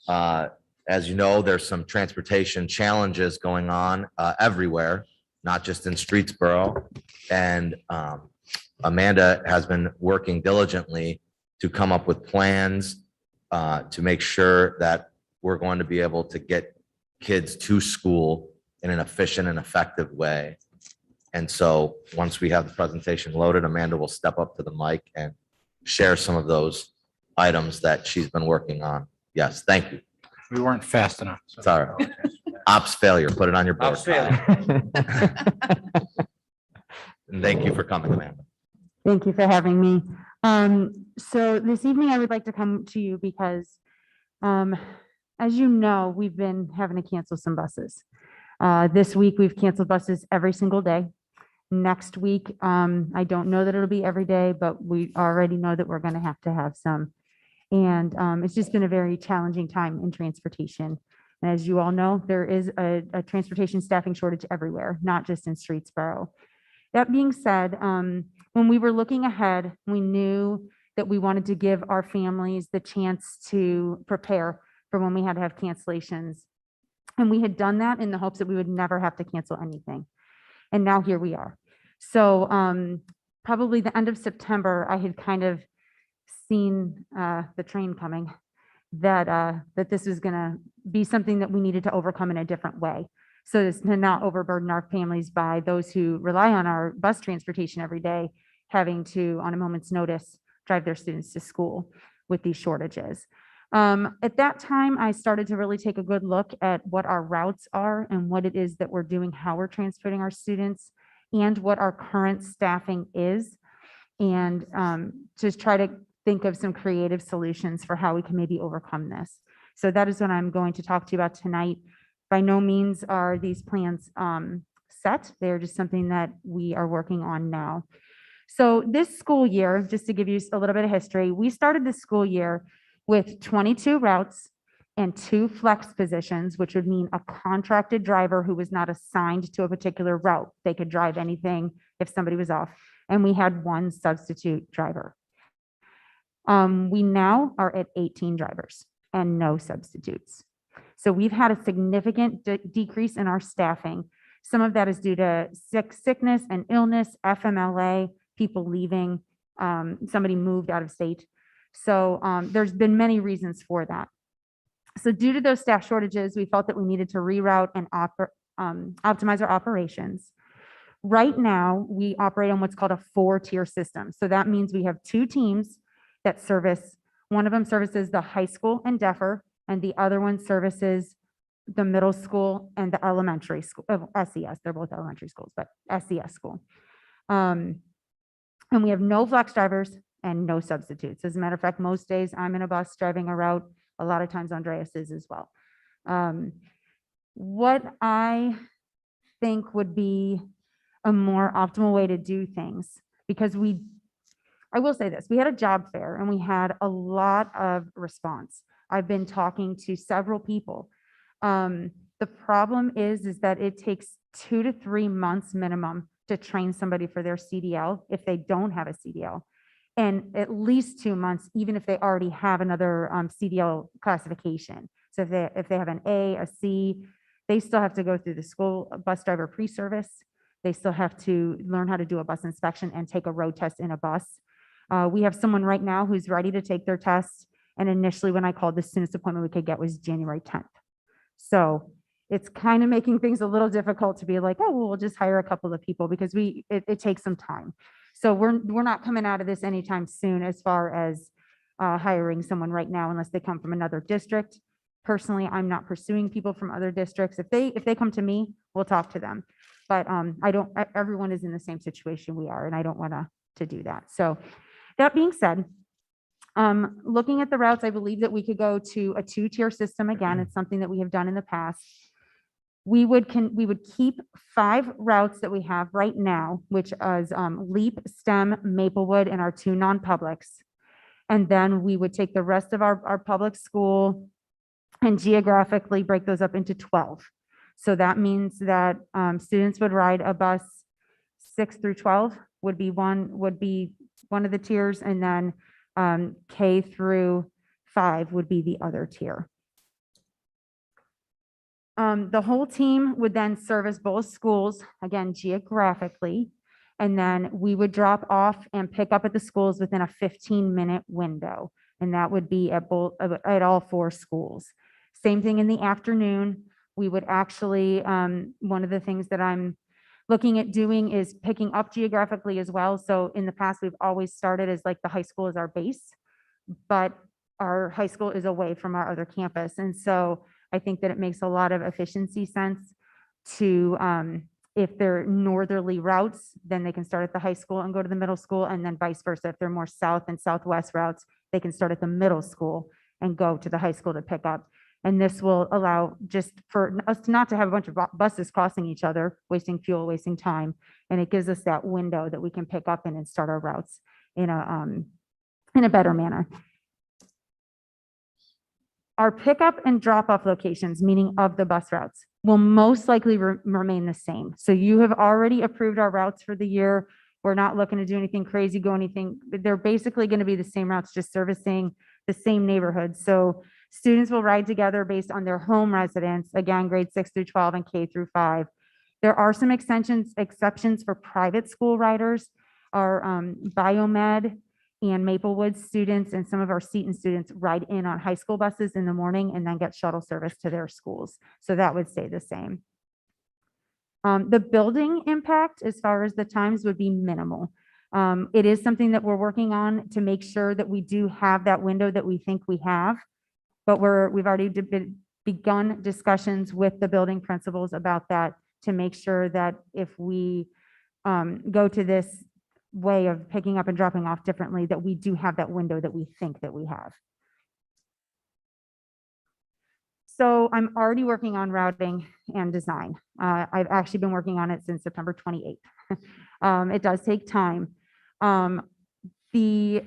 Speaker 13: As you know, there's some transportation challenges going on everywhere, not just in Streetsboro. And Amanda has been working diligently to come up with plans to make sure that we're going to be able to get kids to school in an efficient and effective way. And so once we have the presentation loaded, Amanda will step up to the mic and share some of those items that she's been working on. Yes, thank you.
Speaker 2: We weren't fast enough. so-
Speaker 13: Sorry. Ops failure, put it on your board.
Speaker 2: Ops failure.
Speaker 13: And thank you for coming, Amanda.
Speaker 14: Thank you for having me. So this evening I would like to come to you because, as you know, we've been having to cancel some buses. This week we've canceled buses every single day. Next week, I don't know that it'll be every day, but we already know that we're going to have some. And it's just been a very challenging time in transportation. And as you all know, there is a transportation staffing shortage everywhere, not just in Streetsboro. That being said, when we were looking ahead, we knew that we wanted to give our families the chance to prepare for when we had to have cancellations. And we had done that in the hopes that we would never have to cancel anything. And now here we are. So probably the end of September, I had kind of seen the train coming, that this was going to be something that we needed to overcome in a different way. So as to not overburden our families by those who rely on our bus transportation every day, having to, on a moment's notice, drive their students to school with these shortages. At that time, I started to really take a good look at what our routes are and what it is that we're doing, how we're transporting our students, and what our current staffing is, and just try to think of some creative solutions for how we can maybe overcome this. So that is what I'm going to talk to you about tonight. By no means are these plans set. They're just something that we are working on now. So this school year, just to give you a little bit of history, we started this school year with 22 routes and 2 flex positions, which would mean a contracted driver who was not assigned to a particular route. They could drive anything if somebody was off. And we had 1 substitute driver. We now are at 18 drivers and no substitutes. So we've had a significant decrease in our staffing. Some of that is due to sickness and illness, FMLA, people leaving, somebody moved out of state. So there's been many reasons for that. So due to those staff shortages, we felt that we needed to reroute and optimize our operations. Right now, we operate on what's called a 4-tier system. So that means we have 2 teams that service. One of them services the high school and deafer, and the other one services the middle school and the elementary school, SES. They're both elementary schools, but SES school. And we have no flex drivers and no substitutes. As a matter of fact, most days I'm in a bus driving a route. A lot of times Andreas is as well. What I think would be a more optimal way to do things, because I will say this, we had a job fair and we had a lot of response. I've been talking to several people. The problem is that it takes 2 to 3 months minimum to train somebody for their CDL if they don't have a CDL, and at least 2 months even if they already have another CDL classification. So if they have an A, a C, they still have to go through the school bus driver pre-service. They still have to learn how to do a bus inspection and take a road test in a bus. We have someone right now who's ready to take their test. And initially when I called, the soonest appointment we could get was January 10th. So it's kind of making things a little difficult to be like, oh, well, we'll just hire a couple of people, because it takes some time. So we're not coming out of this anytime soon as far as hiring someone right now, unless they come from another district. Personally, I'm not pursuing people from other districts. If they come to me, we'll talk to them. But everyone is in the same situation we are, and I don't want to do that. So that being said, looking at the routes, I believe that we could go to a 2-tier system again. It's something that we have done in the past. We would keep 5 routes that we have right now, which is LEAP, STEM, Maplewood, and our 2 non-publics. And then we would take the rest of our public school and geographically break those up into 12. So that means that students would ride a bus 6 through 12 would be one of the tiers, and then K through 5 would be the other tier. The whole team would then service both schools, again, geographically, and then we would drop off and pick up at the schools within a 15-minute window. And that would be at all 4 schools. Same thing in the afternoon. We would actually, one of the things that I'm looking at doing is picking up geographically as well. So in the past, we've always started as like the high school is our base, but our high school is away from our other campus. And so I think that it makes a lot of efficiency sense to If they're northerly routes, then they can start at the high school and go to the middle school, and then vice versa. If they're more south and southwest routes, they can start at the middle school and go to the high school to pick up. And this will allow just for us not to have a bunch of buses crossing each other, wasting fuel, wasting time. And it gives us that window that we can pick up and start our routes in a better manner. Our pickup and drop-off locations, meaning of the bus routes, will most likely remain the same. So you have already approved our routes for the year. We're not looking to do anything crazy, they're basically going to be the same routes, just servicing the same neighborhoods. So students will ride together based on their home residence, again, grades 6 through 12 and K through 5. There are some exceptions for private school riders. Our biomed and Maplewood students and some of our Seton students ride in on high school buses in the morning and then get shuttle service to their schools. So that would stay the same. The building impact as far as the times would be minimal. It is something that we're working on to make sure that we do have that window that we think we have, but we've already begun discussions with the building principals about that to make sure that if we go to this way of picking up and dropping off differently, that we do have that window that we think that we have. So I'm already working on routing and design. I've actually been working on it since September 28th. It does take time. The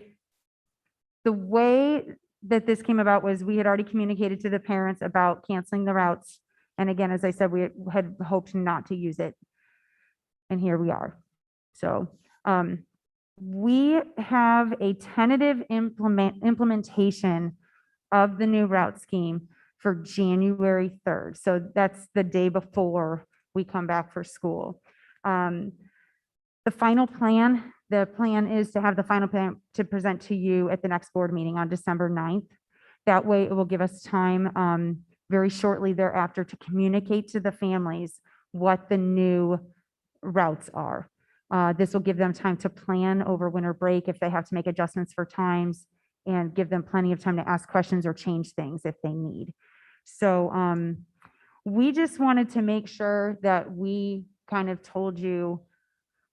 Speaker 14: way that this came about was we had already communicated to the parents about canceling the routes. And again, as I said, we had hoped not to use it. And here we are. So we have a tentative implementation of the new route scheme for January 3rd. So that's the day before we come back for school. The plan is to have the final plan to present to you at the next board meeting on December 9th. That way it will give us time very shortly thereafter to communicate to the families what the new routes are. This will give them time to plan over winter break if they have to make adjustments for times, and give them plenty of time to ask questions or change things if they need. So we just wanted to make sure that we kind of told you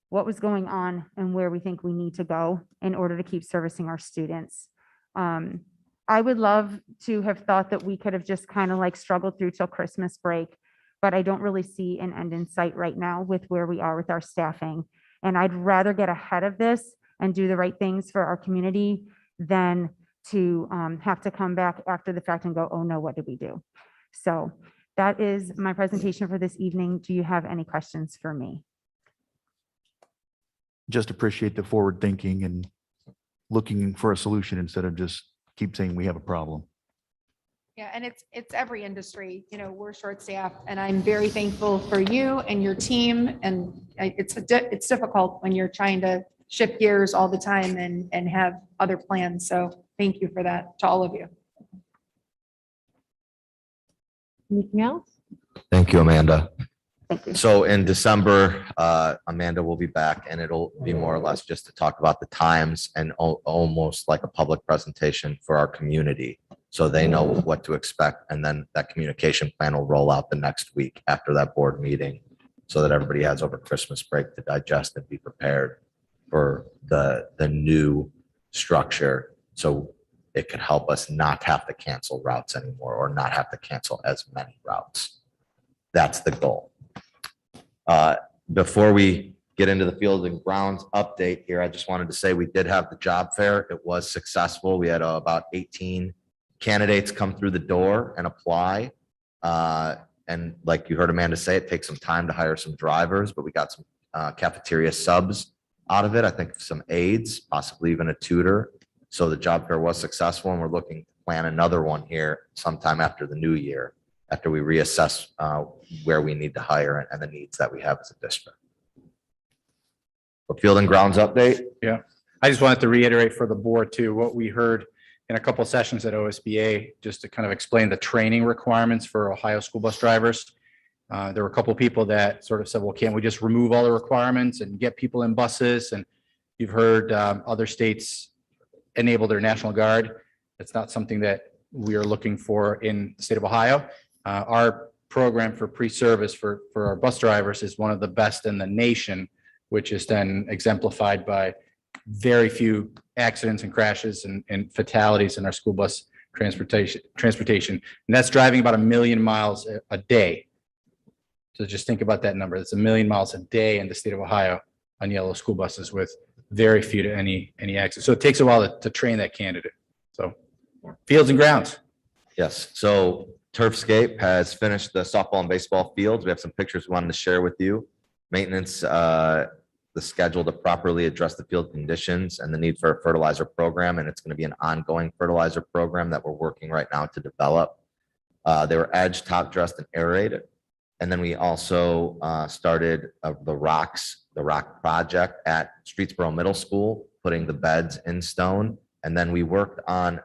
Speaker 14: what was going on and where we think we need to go in order to keep servicing our students. I would love to have thought that we could have just kind of like struggled through till Christmas break, but I don't really see an end in sight right now with where we are with our staffing. And I'd rather get ahead of this and do the right things for our community than to have to come back after the fact and go, oh no, what did we do? So that is my presentation for this evening. Do you have any questions for me?
Speaker 15: Just appreciate the forward thinking and looking for a solution instead of just keep saying we have a problem.
Speaker 11: Yeah, and it's every industry, you know, we're short-staffed, and I'm very thankful for you and your team. And it's difficult when you're trying to shift gears all the time and have other plans. So thank you for that to all of you.
Speaker 12: Anything else?
Speaker 13: Thank you, Amanda.
Speaker 14: Thank you.
Speaker 13: So in December, Amanda will be back, and it'll be more or less just to talk about the times and almost like a public presentation for our community, so they know what to expect. And then that communication plan will roll out the next week after that board meeting, so that everybody has over Christmas break to digest and be prepared for the new structure. So it could help us not have to cancel routes anymore, or not have to cancel as many routes. That's the goal. Before we get into the field and grounds update here, I just wanted to say we did have the job fair. It was successful. We had about 18 candidates come through the door and apply. And like you heard Amanda say, it takes some time to hire some drivers, but we got some cafeteria subs out of it. I think some aides, possibly even a tutor. So the job fair was successful, and we're looking to plan another one here sometime after the new year, after we reassess where we need to hire and the needs that we have as a district. A field and grounds update.
Speaker 2: Yeah, I just wanted to reiterate for the board too, what we heard in a couple of sessions at OSBA, just to kind of explain the training requirements for Ohio school bus drivers. There were a couple of people that sort of said, well, can't we just remove all the requirements and get people in buses? And you've heard other states enable their National Guard. That's not something that we are looking for in the state of Ohio. Our program for pre-service for our bus drivers is one of the best in the nation, which is then exemplified by very few accidents and crashes and fatalities in our school bus transportation. And that's driving about 1 million miles a day. So just think about that number. That's 1 million miles a day in the state of Ohio on yellow school buses with very few to any accidents. So it takes a while to train that candidate. So fields and grounds.
Speaker 13: Yes, so Turfscape has finished the softball and baseball fields. We have some pictures we wanted to share with you. Maintenance, the schedule to properly address the field conditions and the need for a fertilizer program. And it's going to be an ongoing fertilizer program that we're working right now to develop. They were edged, top dressed, and aerated. And then we also started the rock project at Streetsboro Middle School, putting the beds in stone. And then we worked on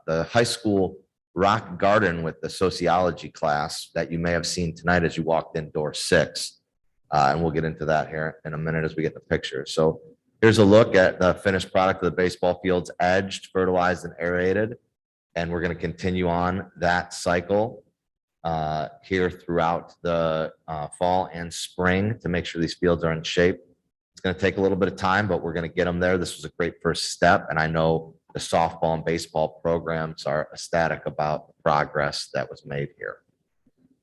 Speaker 13: the high school rock garden with the sociology class that you may have seen tonight as you walked in door 6. And we'll get into that here in a minute as we get the pictures. So here's a look at the finished product of the baseball fields, edged, fertilized, and aerated. And we're going to continue on that cycle here throughout the fall and spring to make sure these fields are in shape. It's going to take a little bit of time, but we're going to get them there. This was a great first step. And I know the softball and baseball programs are ecstatic about the progress that was made here.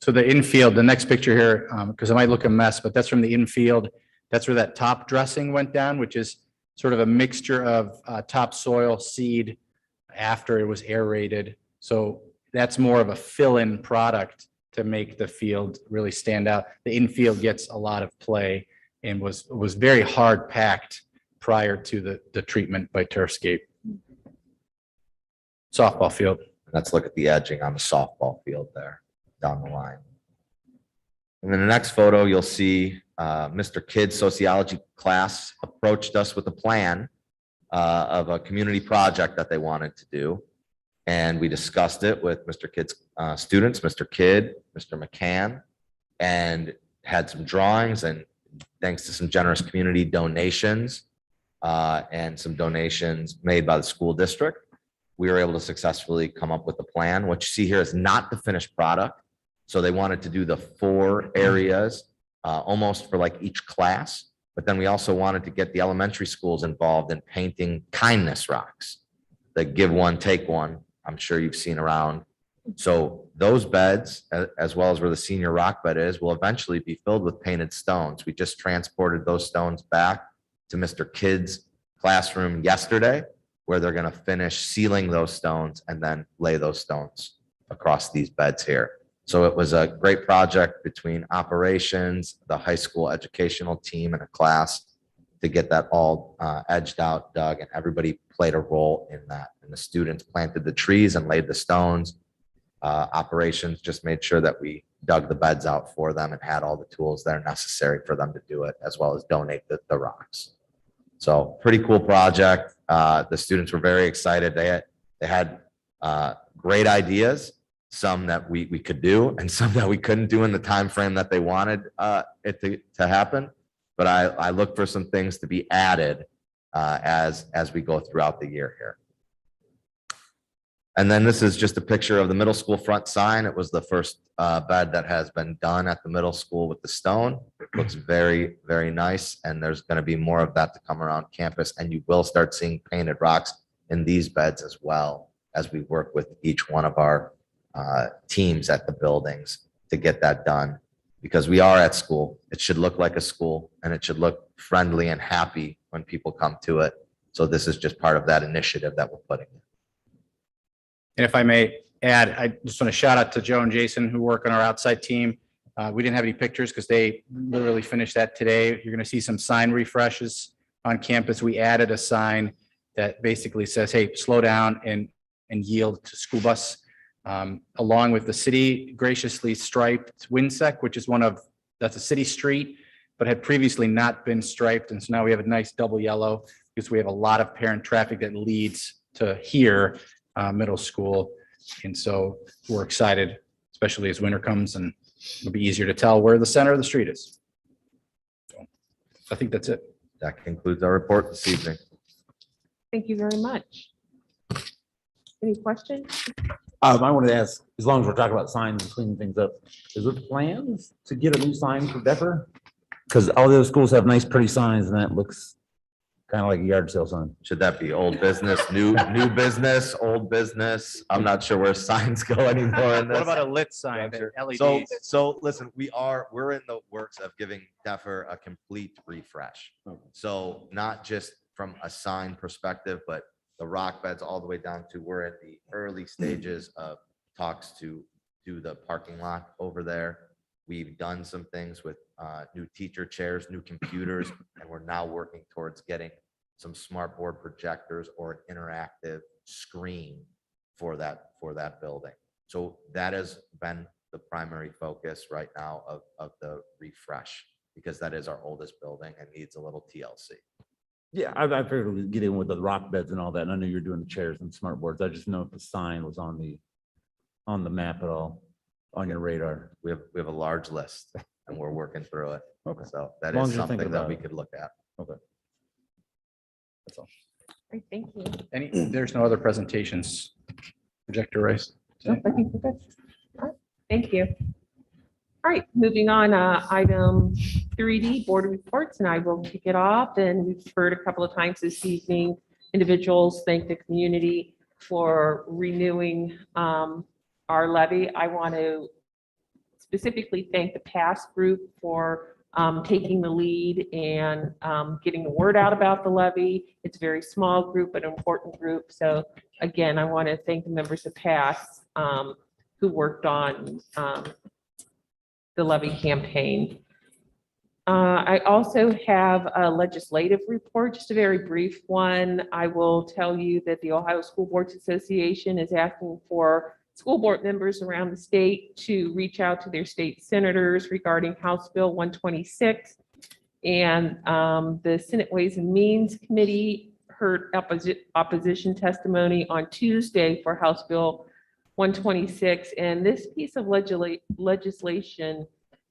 Speaker 2: So the infield, the next picture here, because it might look a mess, but that's from the infield. That's where that top dressing went down, which is sort of a mixture of topsoil, seed after it was aerated. So that's more of a fill-in product to make the field really stand out. The infield gets a lot of play and was very hard packed prior to the treatment by Turfscape. Softball field.
Speaker 13: Let's look at the edging on the softball field there down the line. And then the next photo, you'll see Mr. Kidd's sociology class approached us with a plan of a community project that they wanted to do. And we discussed it with Mr. Kidd's students, Mr. Kidd, Mr. McCann, and had some drawings, and thanks to some generous community donations and some donations made by the school district, we were able to successfully come up with a plan. What you see here is not the finished product. So they wanted to do the 4 areas almost for like each class. But then we also wanted to get the elementary schools involved in painting kindness rocks. The give one, take one, I'm sure you've seen around. So those beds, as well as where the senior rock bed is, will eventually be filled with painted stones. We just transported those stones back to Mr. Kidd's classroom yesterday, where they're going to finish sealing those stones and then lay those stones across these beds here. So it was a great project between operations, the high school educational team, and a class to get that all edged out, dug, and everybody played a role in that. And the students planted the trees and laid the stones. Operations just made sure that we dug the beds out for them and had all the tools that are necessary for them to do it, as well as donate the rocks. So pretty cool project. The students were very excited. They had great ideas, some that we could do and some that we couldn't do in the time frame that they wanted it to happen. But I look for some things to be added as we go throughout the year here. And then this is just a picture of the middle school front sign. It was the first bed that has been done at the middle school with the stone. It looks very, very nice. And there's going to be more of that to come around campus. And you will start seeing painted rocks in these beds as well as we work with each one of our teams at the buildings to get that done. Because we are at school. It should look like a school, and it should look friendly and happy when people come to it. So this is just part of that initiative that we're putting in.
Speaker 2: And if I may add, I just want to shout out to Joe and Jason who work on our outside team. We didn't have any pictures because they literally finished that today. You're going to see some sign refreshes on campus. We added a sign that basically says, hey, slow down and yield to school bus. Along with the city graciously striped Winsec, which is that's a city street, but had previously not been striped. And so now we have a nice double yellow because we have a lot of parent traffic that leads to here. Middle school. And so we're excited, especially as winter comes, and it'll be easier to tell where the center of the street is. So I think that's it.
Speaker 13: That concludes our report this evening.
Speaker 12: Thank you very much. Any questions?
Speaker 16: I wanted to ask, as long as we're talking about signs and cleaning things up, is there plans to get a new sign for Depper? Because all the other schools have nice, pretty signs, and that looks kind of like a yard sale sign.
Speaker 13: Should that be old business, new business, old business? I'm not sure where signs go anymore in this.
Speaker 2: What about a lit sign, LEDs?
Speaker 13: So listen, we're in the works of giving Depper a complete refresh. So not just from a sign perspective, but the rock beds all the way down to, we're at the early stages of talks to do the parking lot over there. We've done some things with new teacher chairs, new computers, and we're now working towards getting some smart board projectors or an interactive screen for that building. So that has been the primary focus right now of the refresh, because that is our oldest building and needs a little TLC.
Speaker 16: Yeah, I figured we'd get in with the rock beds and all that, and I knew you're doing the chairs and smart boards. I just know if the sign was on the map at all, on your radar.
Speaker 13: We have a large list and we're working through it.
Speaker 16: Okay.
Speaker 13: So that
Speaker 16: As long
Speaker 13: is
Speaker 16: as you're thinking
Speaker 13: something that
Speaker 16: about
Speaker 13: we
Speaker 16: it.
Speaker 13: could look at.
Speaker 16: Okay. That's all.
Speaker 12: Great, thank you.
Speaker 2: There's no other presentations. Projector race.
Speaker 12: Nope, I think we're good. All right, thank you. All right, moving on, item 3D, board reports, and I will kick it off. And we've heard a couple of times this evening, individuals thank the community for renewing our levy. I want to specifically thank the PASS group for taking the lead and getting the word out about the levy. It's a very small group, but an important group. So again, I want to thank the members of PASS who worked on the levy campaign. I also have a legislative report, just a very brief one. I will tell you that the Ohio School Boards Association is asking for school board members around the state to reach out to their state senators regarding House Bill 126. And the Senate Ways and Means Committee heard opposition testimony on Tuesday for House Bill 126. And this piece of legislation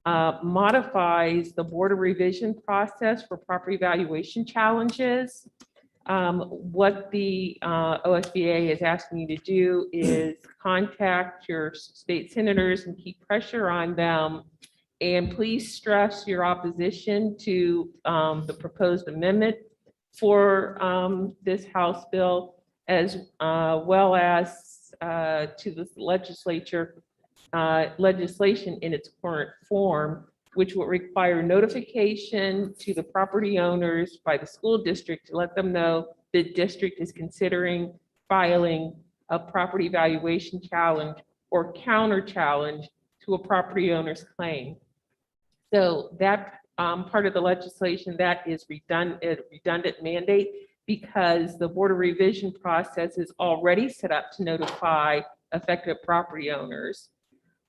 Speaker 12: modifies the board of revision process for property valuation challenges. What the OSBA is asking you to do is contact your state senators and keep pressure on them. And please stress your opposition to the proposed amendment for this House bill, as well as to the legislation in its current form, which will require notification to the property owners by the school district to let them know the district is considering filing a property valuation challenge or counter challenge to a property owner's claim. So that part of the legislation, that is redundant mandate, because the board of revision process is already set up to notify affected property owners.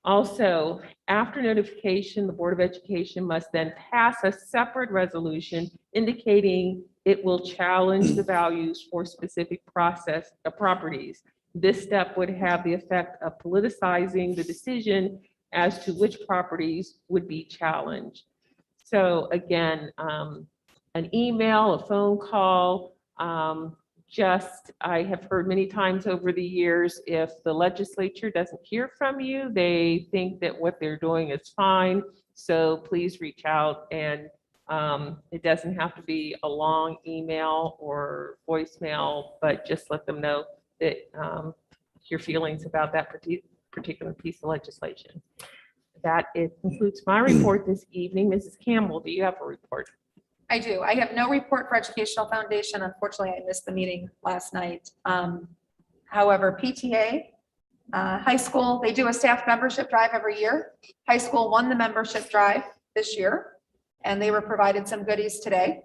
Speaker 12: Also, after notification, the Board of Education must then pass a separate resolution indicating it will challenge the values for specific properties. This step would have the effect of politicizing the decision as to which properties would be challenged. So again, an email, a phone call, I have heard many times over the years, if the legislature doesn't hear from you, they think that what they're doing is fine. So please reach out, and it doesn't have to be a long email or voicemail, but just let them know that your feelings about that particular piece of legislation. That concludes my report this evening. Mrs. Campbell, do you have a report?
Speaker 11: I do. I have no report for Educational Foundation. Unfortunately, I missed the meeting last night. However, PTA, high school, they do a staff membership drive every year. High school won the membership drive this year, and they were provided some goodies today.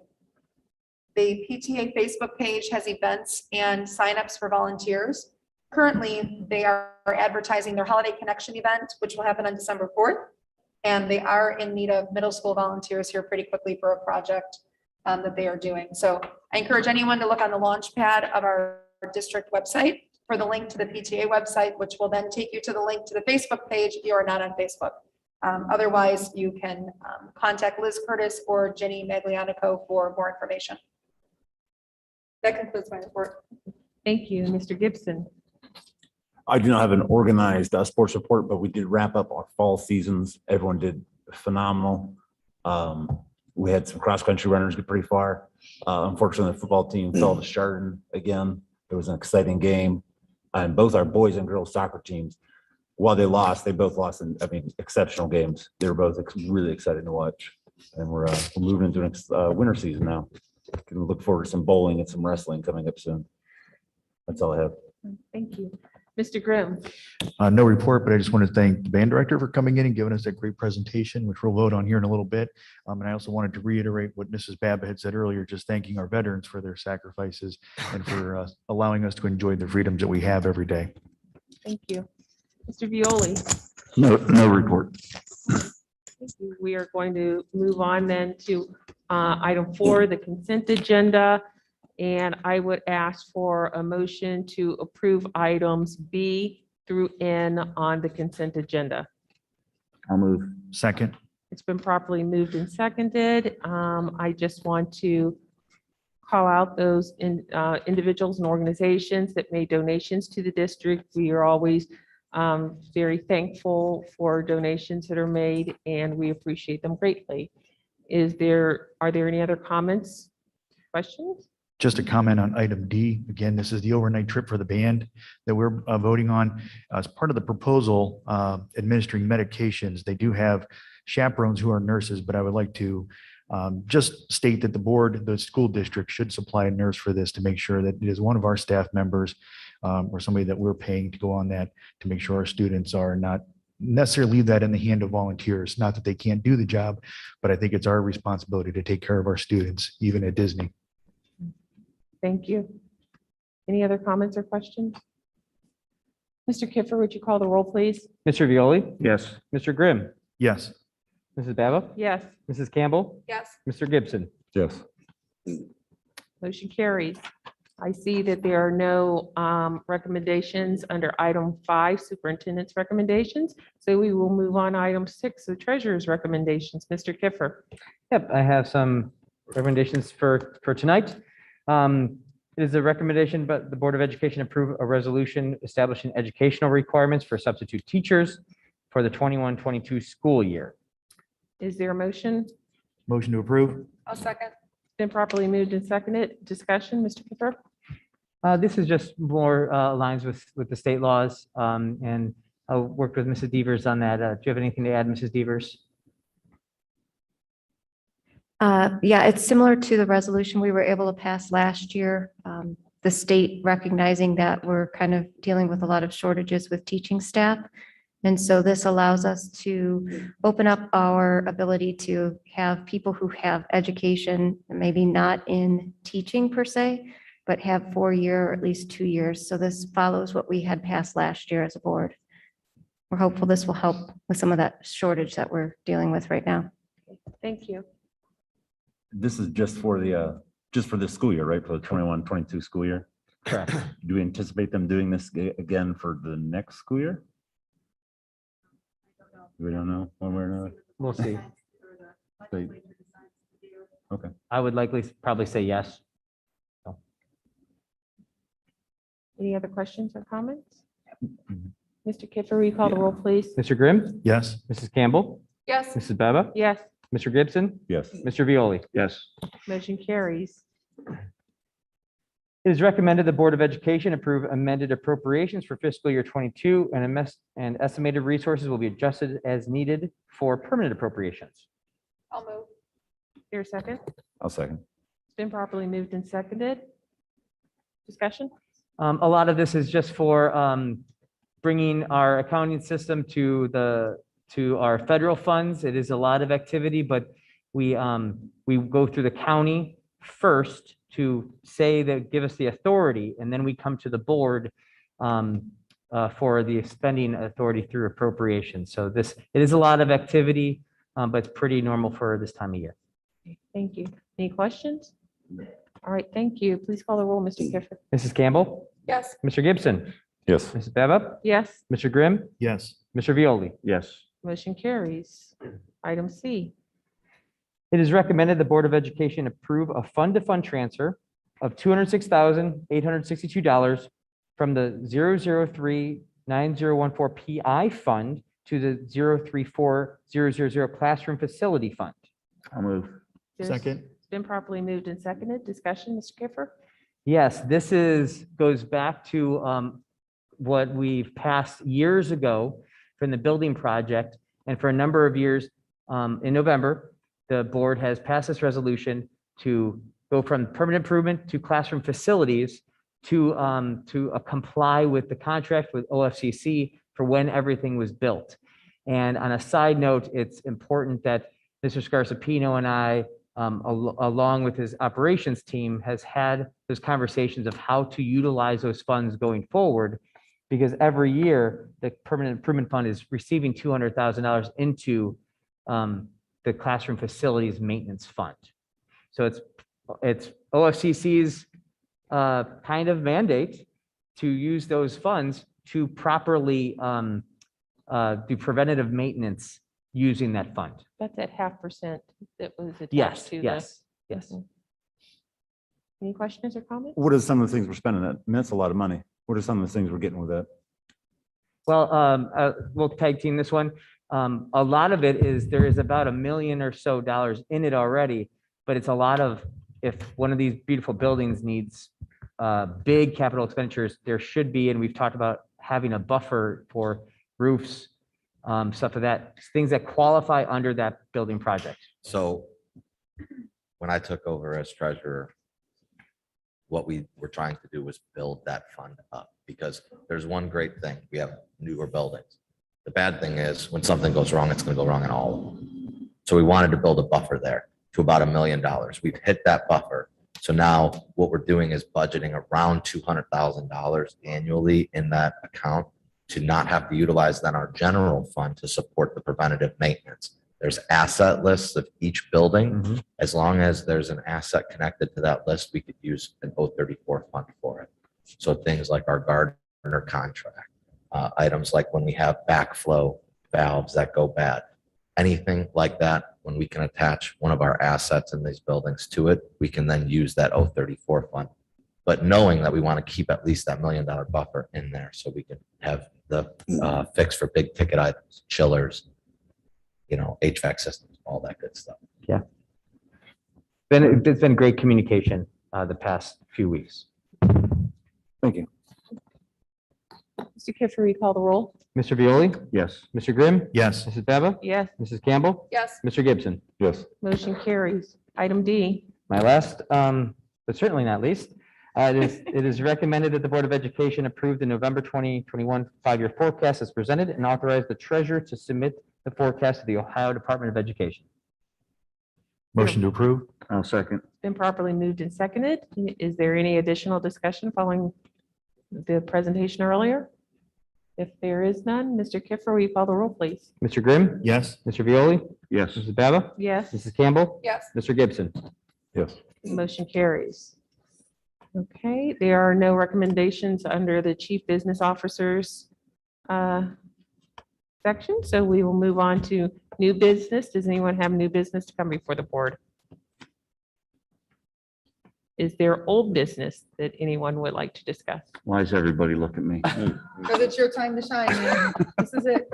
Speaker 11: The PTA Facebook page has events and signups for volunteers. Currently, they are advertising their Holiday Connection event, which will happen on December 4th. And they are in need of middle school volunteers here pretty quickly for a project that they are doing. So I encourage anyone to look on the launch pad of our district website for the link to the PTA website, which will then take you to the link to the Facebook page if you are not on Facebook. Otherwise, you can contact Liz Curtis or Jenny Maglianico for more information. That concludes my report.
Speaker 12: Thank you, Mr. Gibson.
Speaker 16: I do not have an organized sports report, but we did wrap up our fall seasons. Everyone did phenomenal. We had some cross-country runners get pretty far. Unfortunately, the football team fell to Chardon again. It was an exciting game. And both our boys and girls soccer teams, while they lost, they both lost in, exceptional games. They were both really exciting to watch. And we're moving into winter season now. Can look forward to some bowling and some wrestling coming up soon. That's all I have.
Speaker 12: Thank you. Mr. Grimm?
Speaker 15: No report, but I just want to thank the band director for coming in and giving us that great presentation, which we'll vote on here in a little bit. And I also wanted to reiterate what Mrs. Baba had said earlier, just thanking our veterans for their sacrifices and for allowing us to enjoy the freedoms that we have every day.
Speaker 12: Thank you. Mr. Violi?
Speaker 15: No report.
Speaker 12: Thank you. We are going to move on then to item 4, the consent agenda. And I would ask for a motion to approve items B through N on the consent agenda.
Speaker 15: I'll move. Second.
Speaker 12: It's been properly moved and seconded. I just want to call out those individuals and organizations that made donations to the district. We are always very thankful for donations that are made, and we appreciate them greatly. Are there any other comments, questions?
Speaker 15: Just a comment on item D. Again, this is the overnight trip for the band that we're voting on. As part of the proposal, administering medications, they do have chaperones who are nurses, but I would like to just state that the board, the school district should supply a nurse for this to make sure that it is one of our staff members or somebody that we're paying to go on that to make sure our students are not necessarily leave that in the hand of volunteers. Not that they can't do the job, but I think it's our responsibility to take care of our students, even at Disney.
Speaker 12: Thank you. Any other comments or questions? Mr. Kiffer, would you call the roll, please?
Speaker 10: Mr. Violi?
Speaker 15: Yes.
Speaker 10: Mr. Grimm?
Speaker 15: Yes.
Speaker 10: Mrs. Baba?
Speaker 12: Yes.
Speaker 10: Mrs. Campbell?
Speaker 11: Yes.
Speaker 10: Mr. Gibson?
Speaker 16: Yes.
Speaker 12: Motion carries. I see that there are no recommendations under item 5, superintendent's recommendations. So we will move on to item 6, the treasurer's recommendations. Mr. Kiffer.
Speaker 10: Yep, I have some recommendations for tonight. It is a recommendation, but the Board of Education approve a resolution establishing educational requirements for substitute teachers for the 21-22 school year.
Speaker 12: Is there a motion?
Speaker 15: Motion to approve.
Speaker 11: I'll second.
Speaker 12: Been properly moved and seconded. Discussion, Mr. Kiffer?
Speaker 10: This is just more aligns with the state laws, and I worked with Mrs. Devers on that. Do you have anything to add, Mrs. Devers?
Speaker 7: Yeah, it's similar to the resolution we were able to pass last year. The state recognizing that we're kind of dealing with a lot of shortages with teaching staff. And so this allows us to open up our ability to have people who have education, maybe not in teaching per se, but have 4-year or at least 2 years. So this follows what we had passed last year as a board. We're hopeful this will help with some of that shortage that we're dealing with right now.
Speaker 12: Thank you.
Speaker 16: This is just for this school year, right? For the 21-22 school year?
Speaker 10: Correct.
Speaker 16: Do we anticipate them doing this again for the next school year? We don't know one way or another.
Speaker 10: We'll see.
Speaker 16: Okay.
Speaker 10: I would probably say yes.
Speaker 12: Any other questions or comments? Mr. Kiffer, will you call the roll, please?
Speaker 10: Mr. Grimm?
Speaker 15: Yes.
Speaker 10: Mrs. Campbell?
Speaker 11: Yes.
Speaker 10: Mrs. Baba?
Speaker 12: Yes.
Speaker 10: Mr. Gibson?
Speaker 16: Yes.
Speaker 10: Mr. Violi?
Speaker 16: Yes.
Speaker 12: Motion carries.
Speaker 10: It is recommended the Board of Education approve amended appropriations for fiscal year 22 and estimated resources will be adjusted as needed for permanent appropriations.
Speaker 11: I'll move.
Speaker 12: Here a second.
Speaker 16: I'll second.
Speaker 12: It's been properly moved and seconded. Discussion?
Speaker 10: A lot of this is just for bringing our accounting system to our federal funds. It is a lot of activity, but we go through the county first to say that give us the authority, and then we come to the board for the spending authority through appropriation. So it is a lot of activity, but it's pretty normal for this time of year.
Speaker 12: Thank you. Any questions? All right, thank you. Please call the roll, Mr. Gifford.
Speaker 10: Mrs. Campbell?
Speaker 11: Yes.
Speaker 10: Mr. Gibson?
Speaker 16: Yes.
Speaker 10: Mrs. Baba?
Speaker 12: Yes,
Speaker 10: Mr. Grimm?
Speaker 15: Yes.
Speaker 10: Mr. Violi?
Speaker 16: Yes.
Speaker 12: motion carries. Item C.
Speaker 10: It is recommended the Board of Education approve a fund-to-fund transfer of $206,862 from the 003 9014 PI fund to the 034000 classroom facility fund.
Speaker 16: I'll move.
Speaker 15: Second.
Speaker 12: It's been properly moved and seconded. Discussion, Mr. Kiffer?
Speaker 10: Yes, this goes back to what we've passed years ago from the building project. And for a number of years, in November, the board has passed this resolution to go from permanent improvement to classroom facilities to comply with the contract with OFCC for when everything was built. And on a side note, it's important that Mr. Scarsapino and I, along with his operations team, has had those conversations of how to utilize those funds going forward. Because every year, the Permanent Improvement Fund is receiving $200,000 into the Classroom Facilities Maintenance Fund. So it's OFCC's kind of mandate to use those funds to properly do preventative maintenance using that fund.
Speaker 12: That's at 0.5% that was attached
Speaker 10: Yes,
Speaker 12: to the.
Speaker 10: yes, yes.
Speaker 12: Mhm. Any questions or comments?
Speaker 16: What are some of the things we're spending that? I mean, that's a lot of money. What are some of the things we're getting with that?
Speaker 10: Well, we'll tag team this one. A lot of it is, there is about $1 million or so in it already, but it's a lot of, if one of these beautiful buildings needs big capital expenditures, there should be, and we've talked about having a buffer for roofs, stuff of that, things that qualify under that building project.
Speaker 13: So when I took over as treasurer, what we were trying to do was build that fund up, because there's one great thing. We have newer buildings. The bad thing is when something goes wrong, it's going to go wrong in all of them. So we wanted to build a buffer there to about $1 million. We've hit that buffer. So now what we're doing is budgeting around $200,000 annually in that account to not have to utilize that our general fund to support the preventative maintenance. There's asset lists of each building. As long as there's an asset connected to that list, we could use an 034 fund for it. So things like our gardener contract, items like when we have backflow valves that go bad, anything like that, when we can attach one of our assets in these buildings to it, we can then use that 034 fund. But knowing that we want to keep at least that $1 million buffer in there so we can have the fix for big ticket items, chillers, HVAC systems, all that good stuff.
Speaker 10: Yeah. It's been great communication the past few weeks.
Speaker 16: Thank you.
Speaker 12: Mr. Kiffer, will you call the roll?
Speaker 10: Mr. Violi?
Speaker 16: Yes.
Speaker 10: Mr. Grimm?
Speaker 15: Yes.
Speaker 10: Mrs. Baba?
Speaker 12: Yes.
Speaker 10: Mrs. Campbell?
Speaker 11: Yes.
Speaker 10: Mr. Gibson?
Speaker 16: Yes.
Speaker 12: Motion carries. Item D.
Speaker 10: My last, but certainly not least, it is recommended that the Board of Education approve the November 2021 5-year forecast as presented and authorize the treasurer to submit the forecast to the Ohio Department of Education.
Speaker 15: Motion to approve?
Speaker 16: I'll second.
Speaker 12: Been properly moved and seconded. Is there any additional discussion following the presentation earlier? If there is none, Mr. Kiffer, will you call the roll, please?
Speaker 10: Mr. Grimm?
Speaker 15: Yes.
Speaker 10: Mr. Violi?
Speaker 16: Yes.
Speaker 10: Mrs. Baba?
Speaker 12: Yes.
Speaker 10: Mrs. Campbell?
Speaker 11: Yes.
Speaker 10: Mr. Gibson?
Speaker 16: Yes.
Speaker 12: Motion carries. Okay, there are no recommendations under the Chief Business Officer's section, so we will move on to new business. Does anyone have new business to come before the board? Is there old business that anyone would like to discuss?
Speaker 16: Why does everybody look at me?
Speaker 11: Because it's your time to shine, man. This is it.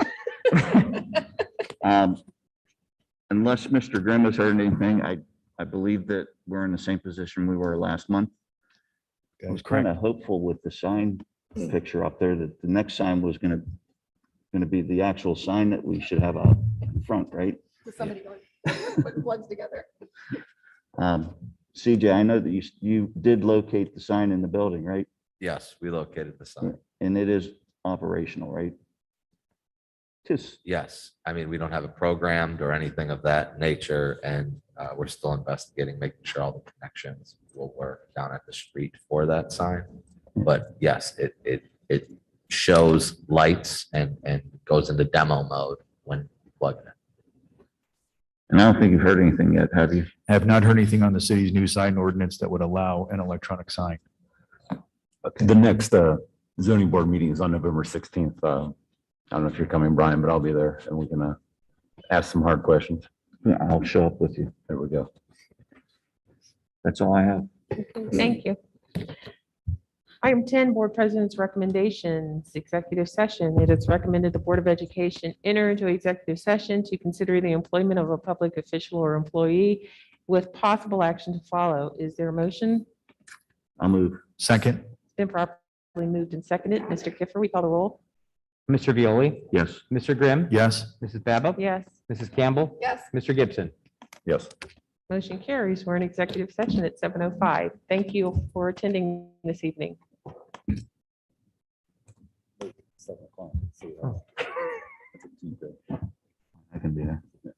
Speaker 17: Unless Mr. Grimm has heard anything, I believe that we're in the same position we were last month. I was kind of hopeful with the sign picture up there that the next sign was going to be the actual sign that we should have out in front, right?
Speaker 11: With somebody going, putting plugs together.
Speaker 17: CJ, I know that you did locate the sign in the building, right?
Speaker 13: Yes, we located the sign.
Speaker 17: And it is operational, right?
Speaker 13: Yes, I mean, we don't have it programmed or anything of that nature, and we're still investigating, making sure all the connections will work down at the street for that sign. But yes, it shows lights and goes into demo mode when you plug it in.
Speaker 17: And I don't think you've heard anything yet, have you?
Speaker 15: I have not heard anything on the city's new sign ordinance that would allow an electronic sign.
Speaker 16: The next zoning board meeting is on November 16th. I don't know if you're coming, Brian, but I'll be there and we can ask some hard questions.
Speaker 17: Yeah, I'll show up with you.
Speaker 16: There we go.
Speaker 17: That's all I have.
Speaker 12: Thank you. Item 10, Board President's recommendations, executive session. It is recommended the Board of Education enter into executive session to consider the employment of a public official or employee with possible action to follow. Is there a motion?
Speaker 17: I'll move.
Speaker 15: Second.
Speaker 12: It's been properly moved and seconded. Mr. Kiffer, we call the roll?
Speaker 10: Mr. Violi,
Speaker 17: Yes.
Speaker 10: Mr. Grimm,
Speaker 15: Yes.
Speaker 10: Mrs. Baba,
Speaker 12: Yes.
Speaker 10: Mrs. Campbell,
Speaker 11: Yes.
Speaker 10: Mr. Gibson.
Speaker 17: Yes.
Speaker 12: Motion carries. We're in executive session at 7:05. Thank you for attending this evening.
Speaker 16: 7 o'clock.
Speaker 17: I can be there.